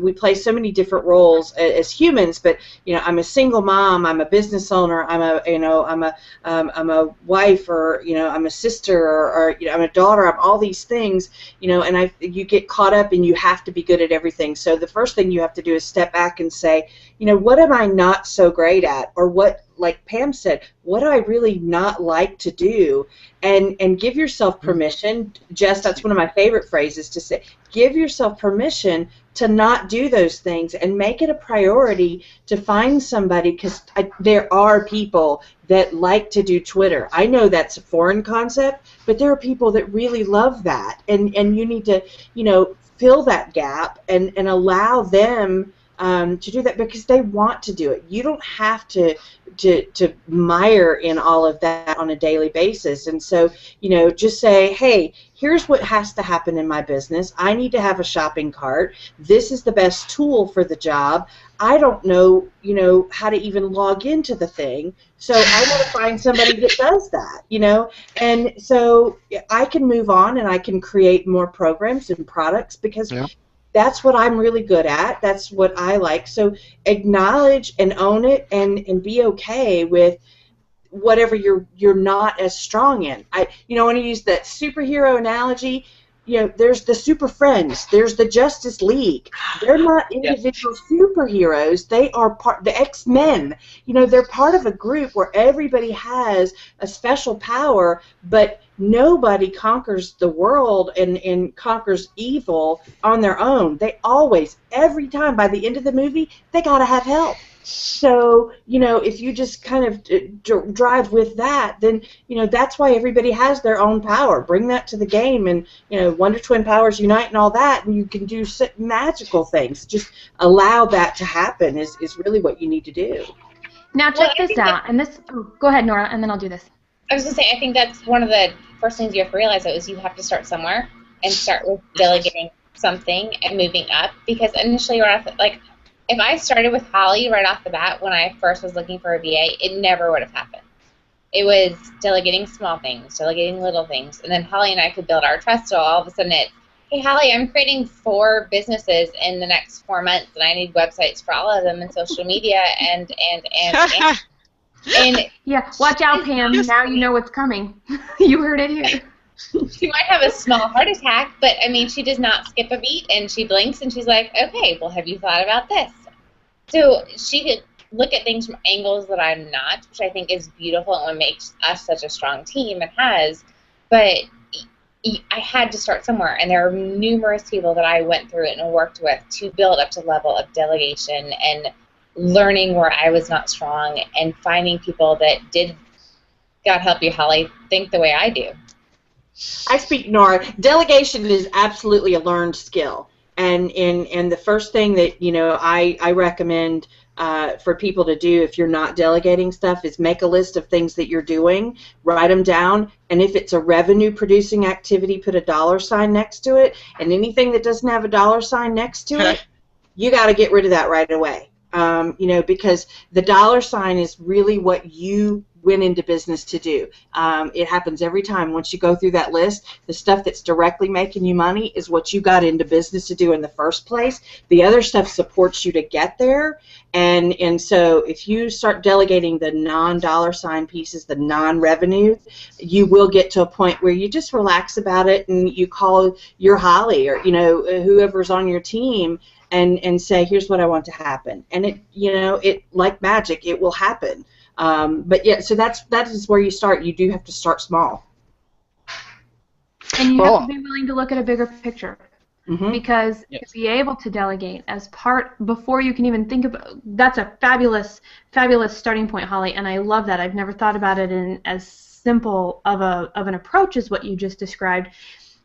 we play so many different roles as humans. But I'm a single mom, I'm a business owner, I'm a wife, or I'm a sister, or I'm a daughter. I'm all these things, and you get caught up, and you have to be good at everything. So the first thing you have to do is step back and say, what am I not so great at, or what, like Pam said, what do I really not like to do? And give yourself permission. Jess, that's one of my favorite phrases to say. Give yourself permission to not do those things, and make it a priority to find somebody, because there are people that like to do Twitter. I know that's a foreign concept, but there are people that really love that, and you need to fill that gap and allow them to do that because they want to do it. You don't have to mire in all of that on a daily basis. And so, just say, hey, here's what has to happen in my business. I need to have a shopping cart. This is the best tool for the job. I don't know, how to even log into the thing. So I want to find somebody that does that, And so I can move on and I can create more programs and products because that's what I'm really good at. That's what I like. So acknowledge and own it and be okay with whatever you're not as strong in. I want to use that superhero analogy. There's the Super Friends. There's the Justice League. They're not individual superheroes. They are the X-Men. They're part of a group where everybody has a special power, but nobody conquers the world and conquers evil on their own. They always, every time, by the end of the movie, they got to have help. So, if you just kind of drive with that, then, that's why everybody has their own power. Bring that to the game and, Wonder Twin powers unite and all that, and you can do magical things. Just allow that to happen is really what you need to do. Now, check this out. And this, go ahead, Nora, and then I'll do this. I was going to say, I think that's one of the first things you have to realize is you have to start somewhere and start with delegating something and moving up, because initially, if I started with Holly right off the bat when I first was looking for a VA, it never would have happened. It was delegating small things, delegating little things, and then Holly and I could build our trust. So all of a sudden it's, hey, Holly, I'm creating 4 businesses in the next 4 months, and I need websites for all of them and social media and yeah, watch out, Pam. Now you know what's coming. You heard it here. She might have a small heart attack, but, she does not skip a beat, and she blinks, and she's like, okay, well, have you thought about this? So she could look at things from angles that I'm not, which I think is beautiful and what makes us such a strong team and has, but I had to start somewhere, and there are numerous people that I went through and worked with to build up to the level of delegation and learning where I was not strong and finding people that did, God help you, Holly, think the way I do. I speak, Nora. Delegation is absolutely a learned skill. And the first thing that, I recommend for people to do if you're not delegating stuff is make a list of things that you're doing, write them down, and if it's a revenue-producing activity, put a $sign next to it, and anything that doesn't have a $sign next to it, you got to get rid of that right away. Because the $sign is really what you went into business to do. It happens every time. Once you go through that list, the stuff that's directly making you money is what you got into business to do in the first place. The other stuff supports you to get there. And so if you start delegating the non-$sign pieces, the non-revenue, you will get to a point where you just relax about it and you call your Holly or, whoever's on your team and say, here's what I want to happen. And it like magic, it will happen. But yeah, so that is where you start. You do have to start small. And you have to be willing to look at a bigger picture. Mm-hmm. Because to be able to delegate as before you can even think about, that's a fabulous, fabulous starting point, Holly, and I love that. I've never thought about it in as simple of an approach as what you just described.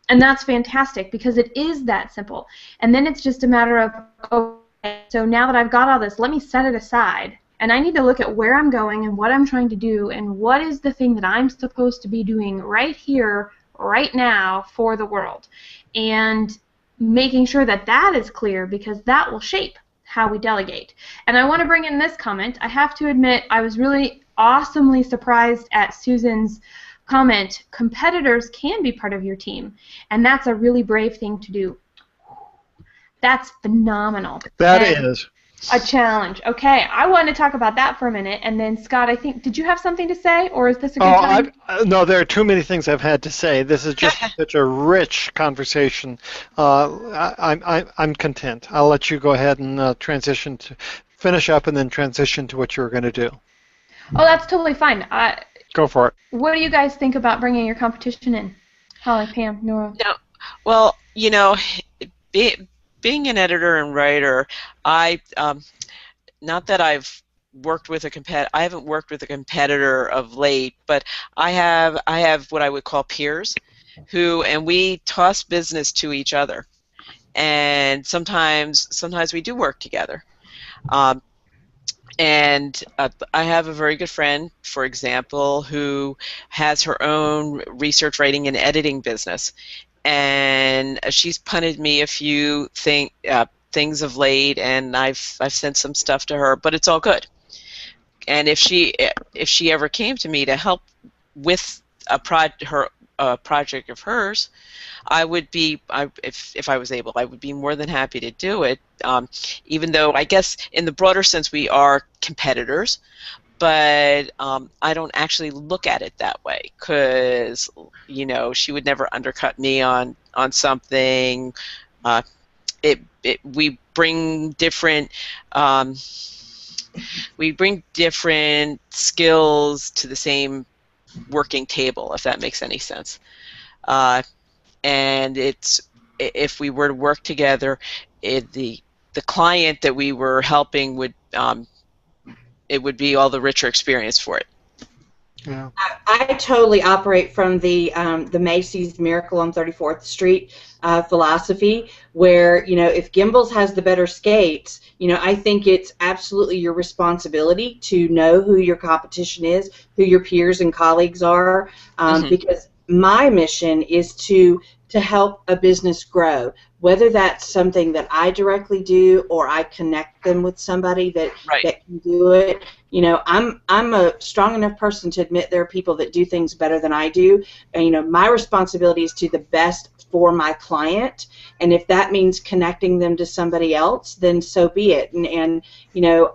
And that's fantastic because it is that simple. And then it's just a matter of, okay, so now that I've got all this, let me set it aside. And I need to look at where I'm going and what I'm trying to do and what is the thing that I'm supposed to be doing right here, right now for the world. And making sure that that is clear because that will shape how we delegate. And I want to bring in this comment. I have to admit I was really awesomely surprised at Susan's comment. Competitors can be part of your team, and that's a really brave thing to do. That's phenomenal. That is a challenge. Okay, I want to talk about that for a minute, and then Scott, I think, did you have something to say, or is this a good time? No, there are too many things I've had to say. This is just such a rich conversation. I'm content. I'll let you go ahead and finish up and then transition to what you were going to do. Oh, that's totally fine. Go for it. What do you guys think about bringing your competition in? Holly, Pam, Nora? No, well, being an editor and writer, not that I've worked with I haven't worked with a competitor of late, but I have what I would call peers, and we toss business to each other, and sometimes we do work together. Um, and I have a very good friend, for example, who has her own research writing and editing business. And she's punted me a few things of late, and I've sent some stuff to her, but it's all good. And if she ever came to me to help with a project of hers, if I was able, I would be more than happy to do it. Even though I guess in the broader sense we are competitors, but I don't actually look at it that way, because she would never undercut me on something. We bring different skills to the same working table, if that makes any sense. And if we were to work together, the client that we were helping would it would be all the richer experience for it. Yeah. I totally operate from the Macy's Miracle on 34th Street philosophy, where if Gimbels has the better skates, I think it's absolutely your responsibility to know who your competition is, who your peers and colleagues are, because my mission is to help a business grow, whether that's something that I directly do or I connect them with somebody that can do it. I'm a strong enough person to admit there are people that do things better than I do, and my responsibility is to the best for my client, and if that means connecting them to somebody else, then so be it. And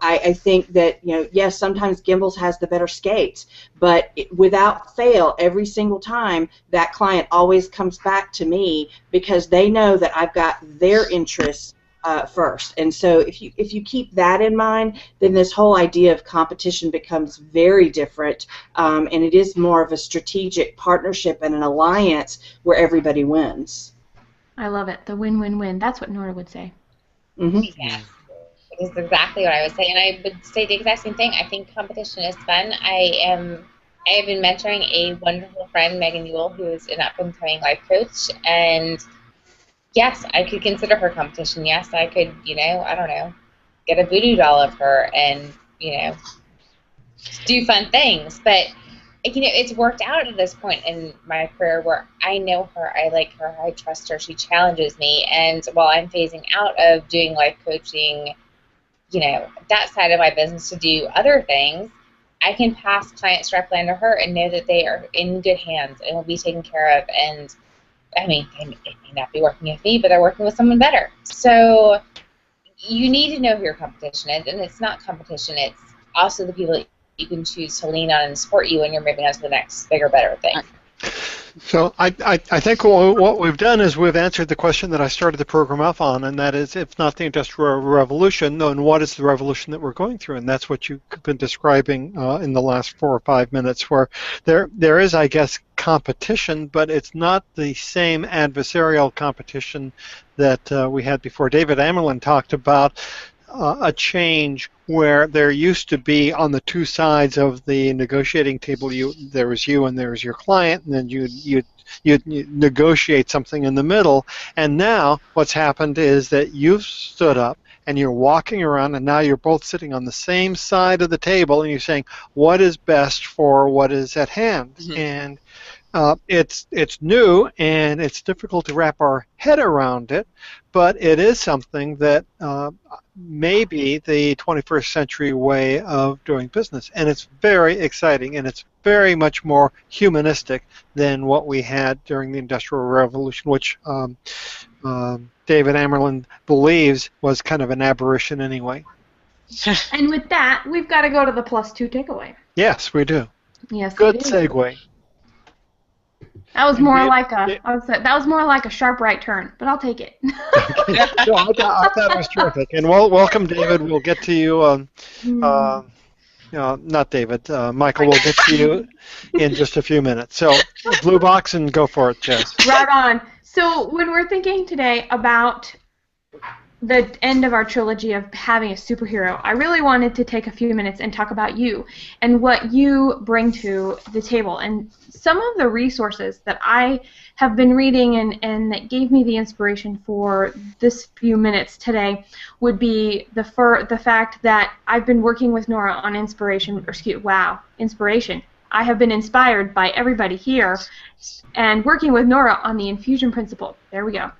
I think that yes, sometimes Gimbels has the better skates, but without fail, every single time that client always comes back to me because they know that I've got their interests first. And so if you keep that in mind, then this whole idea of competition becomes very different, and it is more of a strategic partnership and an alliance where everybody wins. I love it. The win-win-win. That's what Nora would say. Mm-hmm. Yeah. It is exactly what I would say, and I would say the exact same thing. I think competition is fun. I have been mentoring a wonderful friend, Megan Ewell, who is an up-and-coming life coach, and yes, I could consider her competition. Yes, I could, I don't know, get a voodoo doll of her and, do fun things. But, it's worked out at this point in my career where I know her, I like her, I trust her, she challenges me. And while I'm phasing out of doing life coaching, that side of my business to do other things, I can pass clients directly under her and know that they are in good hands and will be taken care of. And I mean, they may not be working with me, but they're working with someone better. So you need to know who your competition is, and it's not competition. It's also the people that you can choose to lean on and support you when you're moving on to the next bigger, better thing. So I think what we've done is we've answered the question that I started the program off on, and that is, if not the Industrial Revolution, then what is the revolution that we're going through? And that's what you've been describing in the last 4 or 5 minutes, where there is, I guess, competition, but it's not the same adversarial competition that we had before. David Amerlin talked about a change where there used to be on the two sides of the negotiating table, there was you and there was your client, and then you'd negotiate something in the middle. And now what's happened is that you've stood up and you're walking around, and now you're both sitting on the same side of the table, and you're saying what is best for what is at hand. Mm-hmm. And it's new, and it's difficult to wrap our head around it, but it is something that may be the 21st century way of doing business, and it's very exciting, and it's very much more humanistic than what we had during the Industrial Revolution, which David Amerlin believes was kind of an aberration anyway. And with that, we've got to go to the +2 takeaway. Yes, we do. Yes, good segue. That was more like a sharp right turn, but I'll take it. Okay. No, I thought it was terrific. And welcome, David. We'll get to you. Not David. Michael. We'll get to you in just a few minutes. So, blue box, and go for it, Jess. Right on. So when we're thinking today about the end of our trilogy of having a superhero, I really wanted to take a few minutes and talk about you and what you bring to the table. And some of the resources that I have been reading and that gave me the inspiration for this few minutes today would be the fact that I've been working with Nora on inspiration. I have been inspired by everybody here and working with Nora on the Infusion principle. There we go.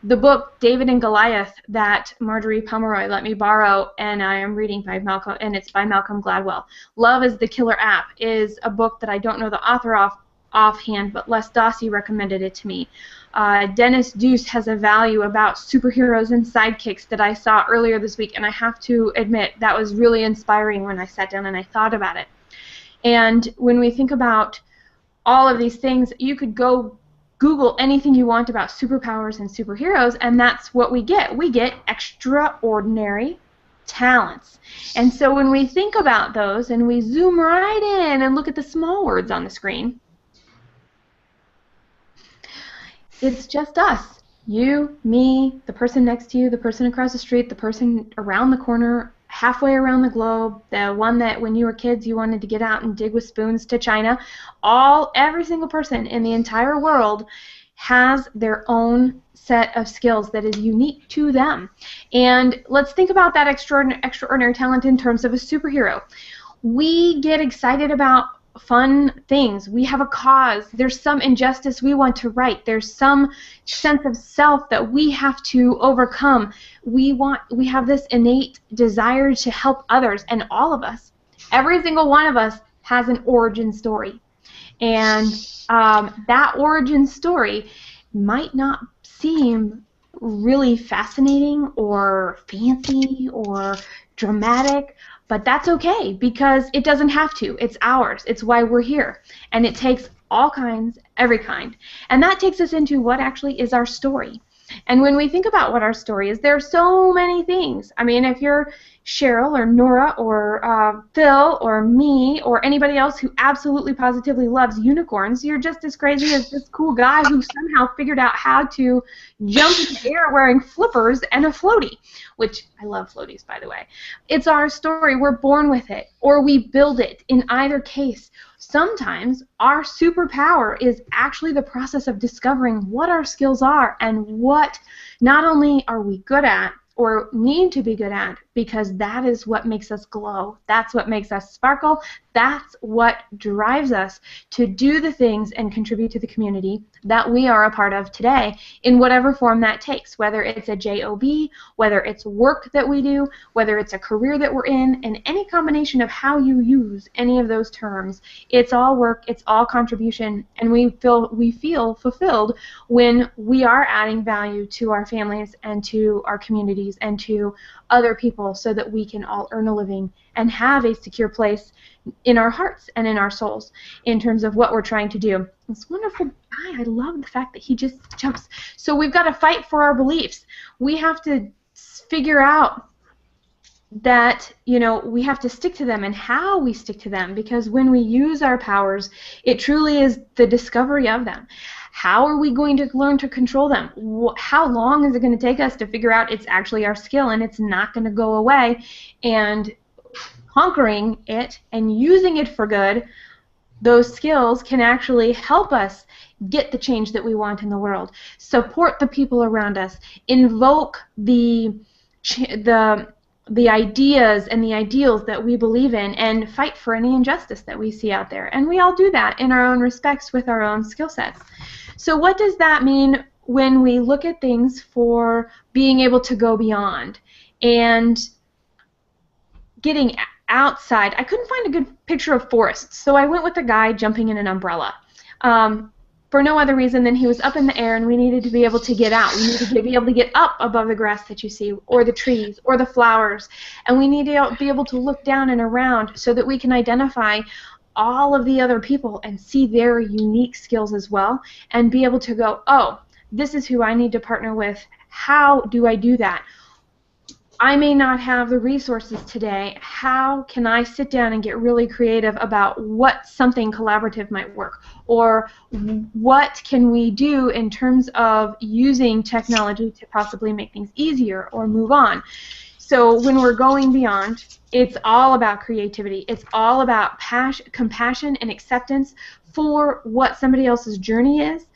The book David and Goliath that Marjorie Pomeroy let me borrow, and I am reading by Malcolm, and it's by Malcolm Gladwell. Love is the Killer App is a book that I don't know the author offhand, but Les Dossie recommended it to me. Dennis Deuce has a value about superheroes and sidekicks that I saw earlier this week, and I have to admit that was really inspiring when I sat down and I thought about it. And when we think about all of these things, you could go Google anything you want about superpowers and superheroes, and that's what we get. We get extraordinary talents. And so when we think about those and we zoom right in and look at the small words on the screen, it's just us. You, me, the person next to you, the person across the street, the person around the corner, halfway around the globe, the one that when you were kids you wanted to get out and dig with spoons to China. Every single person in the entire world has their own set of skills that is unique to them. And let's think about that extraordinary talent in terms of a superhero. We get excited about fun things. We have a cause. There's some injustice we want to right. There's some sense of self that we have to overcome. We have this innate desire to help others, and all of us, every single one of us, has an origin story. And that origin story might not seem really fascinating or fancy or dramatic, but that's okay because it doesn't have to. It's ours. It's why we're here. And it takes all kinds, every kind. And that takes us into what actually is our story. And when we think about what our story is, there are so many things. I mean, if you're Cheryl or Nora or Phil or me or anybody else who absolutely positively loves unicorns, you're just as crazy as this cool guy who somehow figured out how to jump in the air wearing flippers and a floaty, which I love floaties, by the way. It's our story. We're born with it, or we build it. In either case, sometimes our superpower is actually the process of discovering what our skills are and what not only are we good at or need to be good at, because that is what makes us glow. That's what makes us sparkle. That's what drives us to do the things and contribute to the community that we are a part of today in whatever form that takes, whether it's a job, whether it's work that we do, whether it's a career that we're in, and any combination of how you use any of those terms. It's all work, it's all contribution, and we feel fulfilled when we are adding value to our families and to our communities and to other people so that we can all earn a living and have a secure place in our hearts and in our souls in terms of what we're trying to do. This wonderful guy, I love the fact that he just jumps. So we've got to fight for our beliefs. We have to figure out that, we have to stick to them and how we stick to them, because when we use our powers, it truly is the discovery of them. How are we going to learn to control them? How long is it going to take us to figure out it's actually our skill and it's not going to go away? And conquering it and using it for good, those skills can actually help us get the change that we want in the world, support the people around us, invoke the ideas and the ideals that we believe in, and fight for any injustice that we see out there. And we all do that in our own respects with our own skill sets. So what does that mean when we look at things for being able to go beyond and getting outside? I couldn't find a good picture of forests, so I went with a guy jumping in an umbrella. For no other reason than he was up in the air and we needed to be able to get out. We needed to be able to get up above the grass that you see, or the trees, or the flowers, and we need to be able to look down and around so that we can identify all of the other people and see their unique skills as well, and be able to go, oh, this is who I need to partner with. How do I do that? I may not have the resources today. How can I sit down and get really creative about what something collaborative might work? Or what can we do in terms of using technology to possibly make things easier or move on? So when we're going beyond, it's all about creativity. It's all about compassion and acceptance for what somebody else's journey is,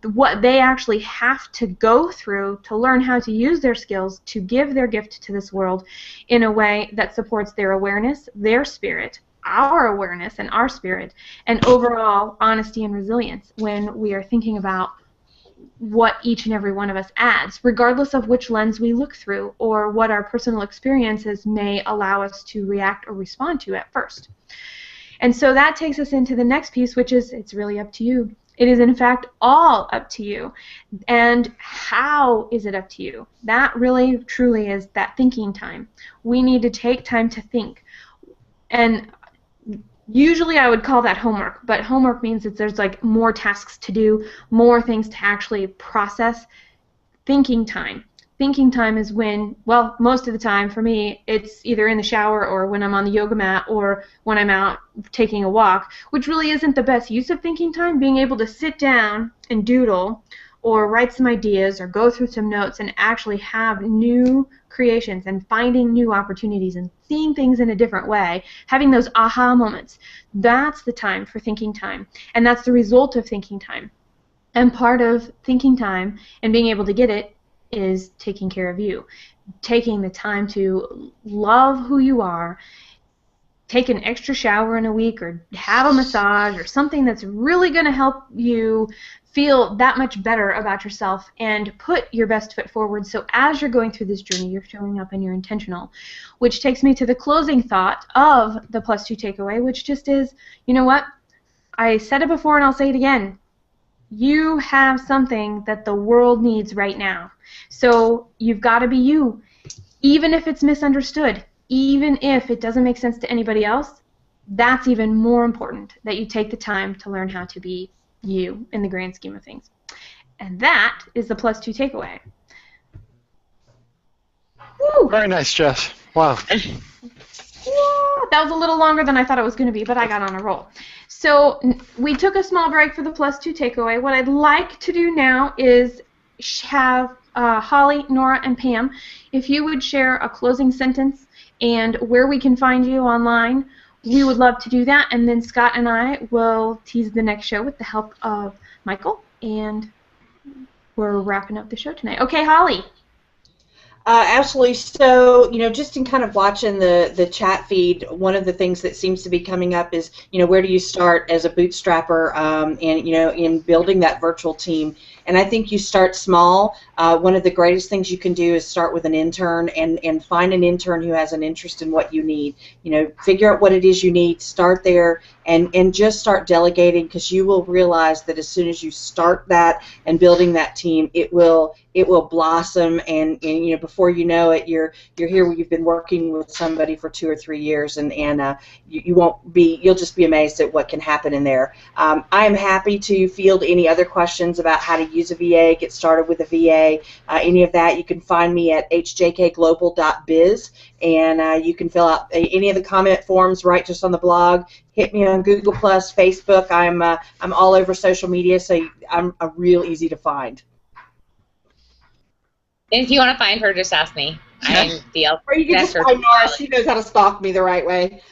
what they actually have to go through to learn how to use their skills to give their gift to this world in a way that supports their awareness, their spirit, our awareness and our spirit, and overall honesty and resilience when we are thinking about what each and every one of us adds, regardless of which lens we look through or what our personal experiences may allow us to react or respond to at first. And so that takes us into the next piece, which is it's really up to you. It is, in fact, all up to you. And how is it up to you? That really, truly is that thinking time. We need to take time to think. And usually I would call that homework, but homework means that there's like more tasks to do, more things to actually process. Thinking time. Thinking time is when, well, most of the time for me, it's either in the shower or when I'm on the yoga mat or when I'm out taking a walk, which really isn't the best use of thinking time. Being able to sit down and doodle or write some ideas or go through some notes and actually have new creations and finding new opportunities and seeing things in a different way, having those aha moments, that's the time for thinking time. And that's the result of thinking time. And part of thinking time and being able to get it is taking care of you, taking the time to love who you are, take an extra shower in a week or have a massage or something that's really going to help you feel that much better about yourself and put your best foot forward. So as you're going through this journey, you're showing up and you're intentional, which takes me to the closing thought of the +2 takeaway, which just is, you know what? I said it before and I'll say it again. You have something that the world needs right now. So you've got to be you, even if it's misunderstood, even if it doesn't make sense to anybody else. That's even more important, that you take the time to learn how to be you in the grand scheme of things. And that is the +2 takeaway. Woo! Very nice, Jess. Wow. That was a little longer than I thought it was going to be, but I got on a roll. So we took a small break for the +2 takeaway. What I'd like to do now is have Holly, Nora, and Pam, if you would share a closing sentence and where we can find you online, we would love to do that. And then Scott and I will tease the next show with the help of Michael, and we're wrapping up the show tonight. Okay, Holly. Absolutely. So, just in kind of watching the chat feed, one of the things that seems to be coming up is, where do you start as a bootstrapper and, in building that virtual team? And I think you start small. One of the greatest things you can do is start with an intern and find an intern who has an interest in what you need. Figure out what it is you need, start there, and just start delegating, because you will realize that as soon as you start that and building that team, it will blossom, and before you know it, you're here where you've been working with somebody for 2 or 3 years, and you'll just be amazed at what can happen in there. I am happy to field any other questions about how to use a VA, get started with a VA, any of that. You can find me at hjkglobal.biz, and you can fill out any of the comment forms right just on the blog. Hit me on Google+, Facebook. I'm all over social media, so I'm real easy to find. And if you want to find her, just ask me. I'm the Or you can just find Nora. She knows how to stalk me the right way.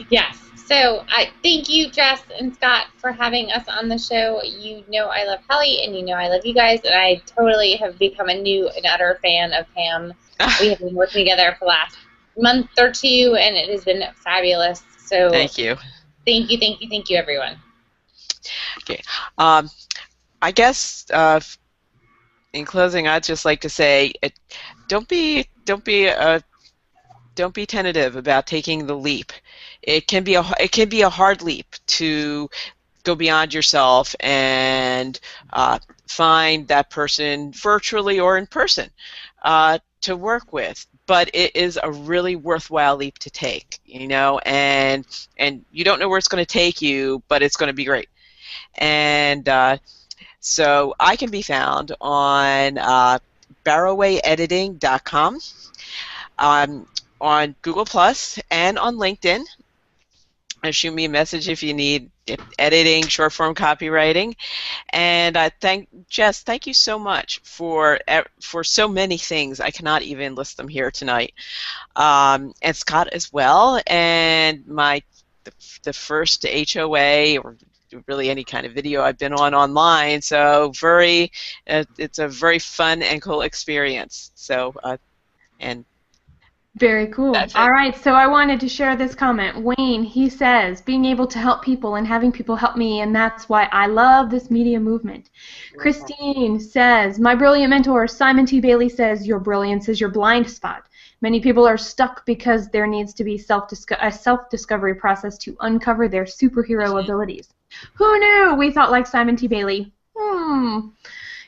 Yes. So I thank you, Jess and Scott, for having us on the show. You know I love Holly, and you know I love you guys, and I totally have become a new and utter fan of Pam. We have been working together for the last month or two, and it has been fabulous. So thank you. Thank you, everyone. Okay. I guess in closing, I'd just like to say, don't be tentative about taking the leap. It can be a hard leap to go beyond yourself and find that person virtually or in person to work with. But it is a really worthwhile leap to take, and you don't know where it's going to take you, but it's going to be great. And so I can be found on barrowwayediting.com, on Google Plus and on LinkedIn. Shoot me a message if you need editing, short form copywriting. And Jess, thank you so much for so many things. I cannot even list them here tonight. And Scott as well. And the first HOA, or really any kind of video I've been on online. So it's a very fun and cool experience. So and very cool. All right, so I wanted to share this comment. Wayne, he says, being able to help people and having people help me, and that's why I love this media movement. Christine says, my brilliant mentor, Simon T. Bailey, says, your brilliance is your blind spot. Many people are stuck because there needs to be a self-discovery process to uncover their superhero abilities. Who knew? We thought like Simon T. Bailey.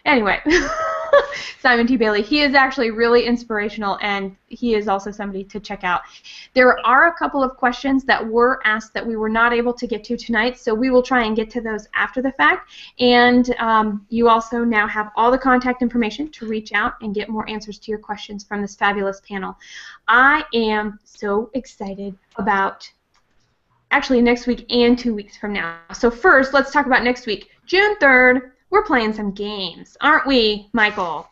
Anyway, Simon T. Bailey, he is actually really inspirational, and he is also somebody to check out. There are a couple of questions that were asked that we were not able to get to tonight, so we will try and get to those after the fact. And you also now have all the contact information to reach out and get more answers to your questions from this fabulous panel. I am so excited about actually next week and 2 weeks from now. So first, let's talk about next week. June 3rd. We're playing some games, aren't we, Michael?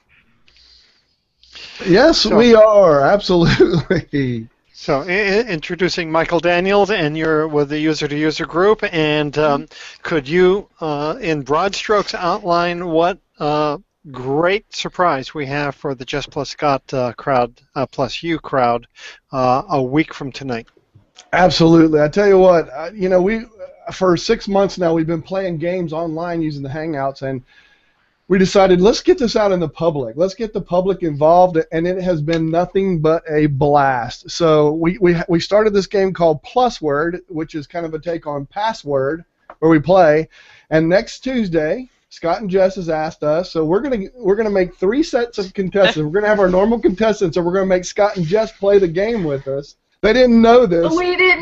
Yes, we are, absolutely. So, introducing Michael Daniels, and you're with the user-to-user group, and could you, in broad strokes, outline what great surprise we have for the Jess plus Scott crowd, plus you crowd, a week from tonight? Absolutely. I tell you what, for 6 months now, we've been playing games online using the Hangouts, and we decided, let's get this out in the public. Let's get the public involved, and it has been nothing but a blast. So we started this game called Plus Word, which is kind of a take on Password, where we play. And next Tuesday, Scott and Jess has asked us, so we're gonna make 3 sets of contestants. We're gonna have our normal contestants, and we're gonna make Scott and Jess play the game with us. They didn't know this,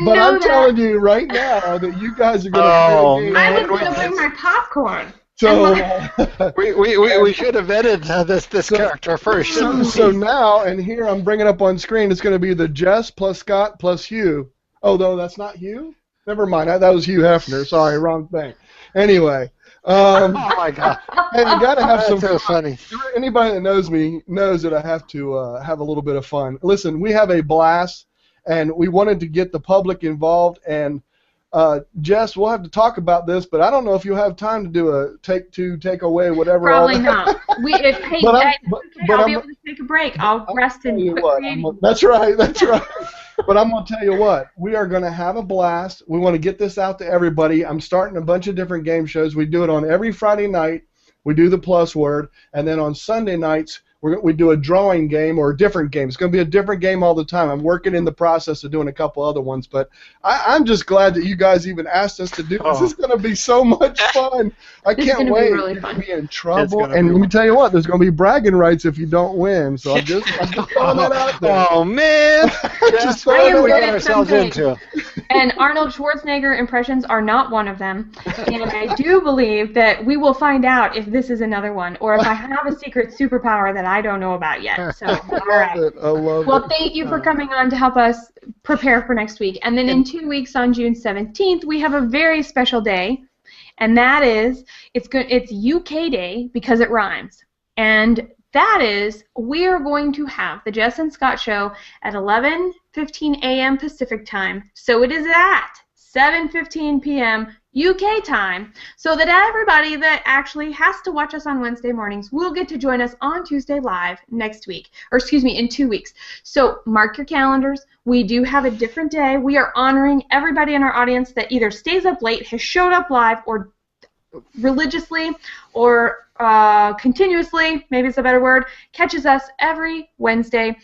but I'm telling you right now that you guys are going to play a game. I was going to bring my popcorn. So we should have vetted this character first. So now, and here I'm bringing up on screen, it's going to be the Jess plus Scott plus Hugh. Oh, no, that's not Hugh? Never mind. That was Hugh Hefner. Sorry, wrong thing. Anyway. Oh, my God. Hey, you got to have some so fun. Funny. Anybody that knows me knows that I have to have a little bit of fun. Listen, we have a blast. And we wanted to get the public involved, and Jess, we'll have to talk about this, but I don't know if you'll have time to do a take two, take away, whatever. Probably not. I'll be able to take a break. I'll rest and That's right. But I'm going to tell you what, we are going to have a blast. We want to get this out to everybody. I'm starting a bunch of different game shows. We do it on every Friday night. We do the Plus Word, and then on Sunday nights, we do a drawing game or a different game. It's going to be a different game all the time. I'm working in the process of doing a couple other ones, but I'm just glad that you guys even asked us to do this. This is going to be so much fun. I can't wait. Really You're going to be in trouble. And let me tell you what, there's going to be bragging rights if you don't win. So I'm just throwing that out there. Oh, man. Just what do we get ourselves into? And Arnold Schwarzenegger impressions are not one of them. And I do believe that we will find out if this is another one, or if I have a secret superpower that I don't know about yet. So, all right. I love it. Well, thank you for coming on to help us prepare for next week. And then in 2 weeks, on June 17th, we have a very special day, and that is it's UK Day because it rhymes. And that is, we are going to have the Jess and Scott Show at 11:15 a.m. Pacific Time. So it is at 7:15 p.m. UK time, so that everybody that actually has to watch us on Wednesday mornings will get to join us on Tuesday live next week, or excuse me, in 2 weeks. So mark your calendars. We do have a different day. We are honoring everybody in our audience that either stays up late, has showed up live, or religiously, or continuously, maybe it's a better word, catches us every Wednesday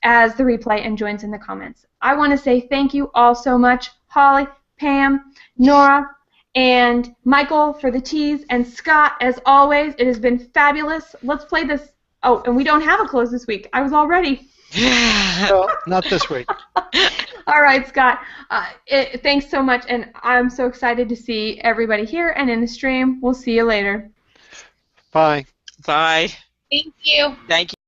as the replay and joins in the comments. I want to say thank you all so much, Holly, Pam, Nora, and Michael for the teas, and Scott, as always. It has been fabulous. Let's play this. Oh, and we don't have a close this week. I was all ready. No, not this week. All right, Scott. Thanks so much, and I'm so excited to see everybody here and in the stream. We'll see you later. Bye. Bye. Thank you. Thank you.